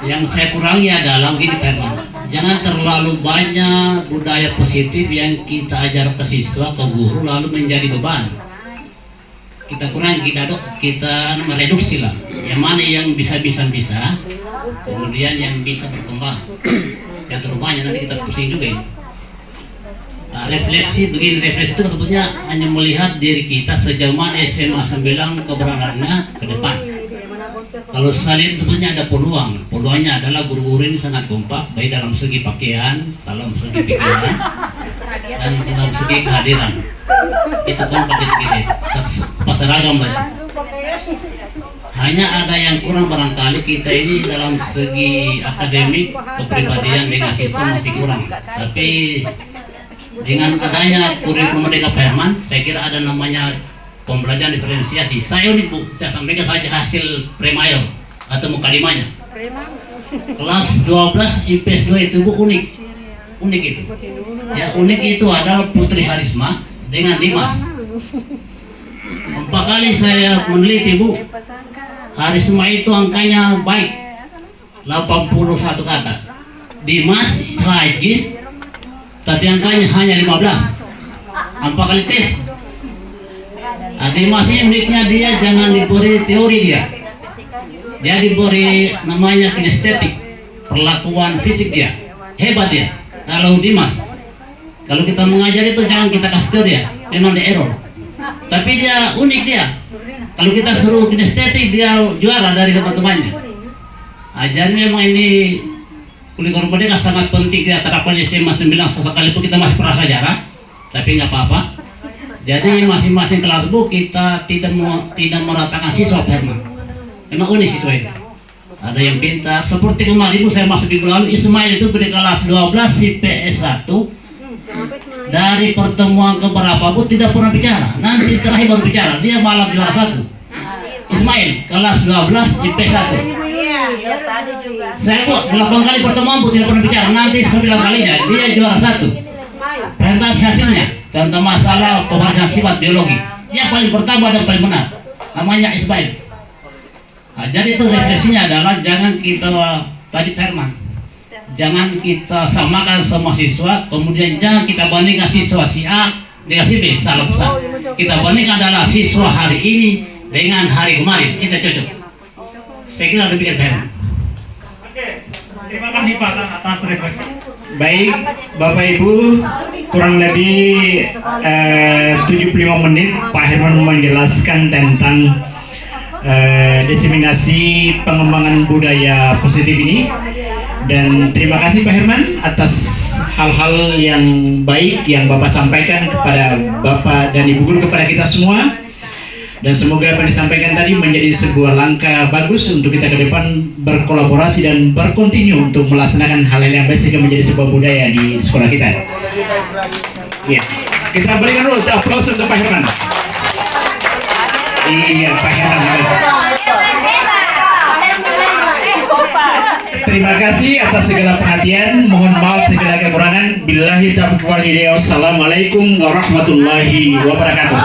Speaker 13: Yang saya kurangi adalah begini Pak Herman, jangan terlalu banyak budaya positif yang kita ajar ke siswa, ke guru lalu menjadi beban. Kita kurangi, kita mereduksi lah. Yang mana yang bisa, kemudian yang bisa berkembang. Yang terlalu banyak nanti kita pusing juga ini. Refleksi itu sebetulnya hanya melihat diri kita sejauh mana SMA 9 keberadaannya ke depan. Kalau saya lihat sebetulnya ada peluangnya adalah guru-guru ini sangat kompak, baik dalam segi pakaian, dalam segi pikiran, dan dalam segi kehadiran. Itu kompak itu seragam banget. Hanya ada yang kurang barangkali, kita ini dalam segi akademik, kepribadian dengan siswa masih kurang. Tapi dengan adanya kurikulum Merdeka Pak Herman, saya kira ada namanya pembelajaran diferensiasi. Saya unik Bu, saya sampaikan saja hasil premayor atau mukadimahnya. Kelas 12 IPS 2 itu Bu unik itu. Ya unik itu adalah Putri Harisma dengan Dimas. 4 kali saya meneliti Bu, Harisma itu angkanya baik, 81 ke atas. Dimas rajin, tapi angkanya hanya 15. 4 kali tes. Dimas ini uniknya dia jangan diberi teori dia diberi namanya kinestetik, perlakuan fisik dia, hebat dia. Kalau Dimas, kalau kita mengajar itu jangan kita kasih teori dia, memang dia error. Tapi dia unik dia. Kalau kita suruh kinestetik dia juara dari teman-temannya. Jadi memang ini kurikulum Merdeka sangat penting kita terapkan di SMA 9 sekalipun kita masih prasejarah, tapi nggak apa-apa. Jadi masing-masing kelas Bu kita tidak meratakan siswa Herman. Memang unik siswa itu. Ada yang pintar. Seperti kemarin Bu saya masuk minggu lalu, Ismail itu di kelas 12 IPS 1. Dari pertemuan keberapa Bu tidak pernah bicara. Nanti terakhir baru bicara. Dia malah juara 1. Ismail kelas 12 IPS 1. Saya Bu 8 kali pertemuan Bu tidak pernah bicara. Nanti 9 kalinya dia juara 1. Presentasi hasilnya tentang masalah pembahasan sifat biologi, yang paling pertama dan paling benar namanya Ismail. Jadi itu refleksinya adalah jangan kita tadi Herman, jangan kita samakan semua siswa, kemudian jangan kita bandingkan siswa si A dengan si B, salah besar. Kita bandingkan adalah siswa hari ini dengan hari kemarin, itu cocok. Saya kira demikian Herman.
Speaker 1: Terima kasih Pak atas refleksi.
Speaker 14: Baik, Bapak Ibu, kurang lebih 75 menit Pak Herman menjelaskan tentang diseminasi pengembangan budaya positif ini. Dan terima kasih Pak Herman atas hal-hal yang baik yang Bapak sampaikan kepada Bapak dan Ibu Guru, kepada kita semua. Dan semoga apa yang disampaikan tadi menjadi sebuah langkah bagus untuk kita ke depan berkolaborasi dan berkontinu untuk melaksanakan hal-hal yang baik sehingga menjadi sebuah budaya di sekolah kita. Ya, kita berikan dulu aplaus untuk Pak Herman. Iya, Pak Herman. Terima kasih atas segala perhatian. Mohon maaf segala kekurangan. Billahi taufiq wal hidayah. Wassalamualaikum warahmatullahi wabarakatuh.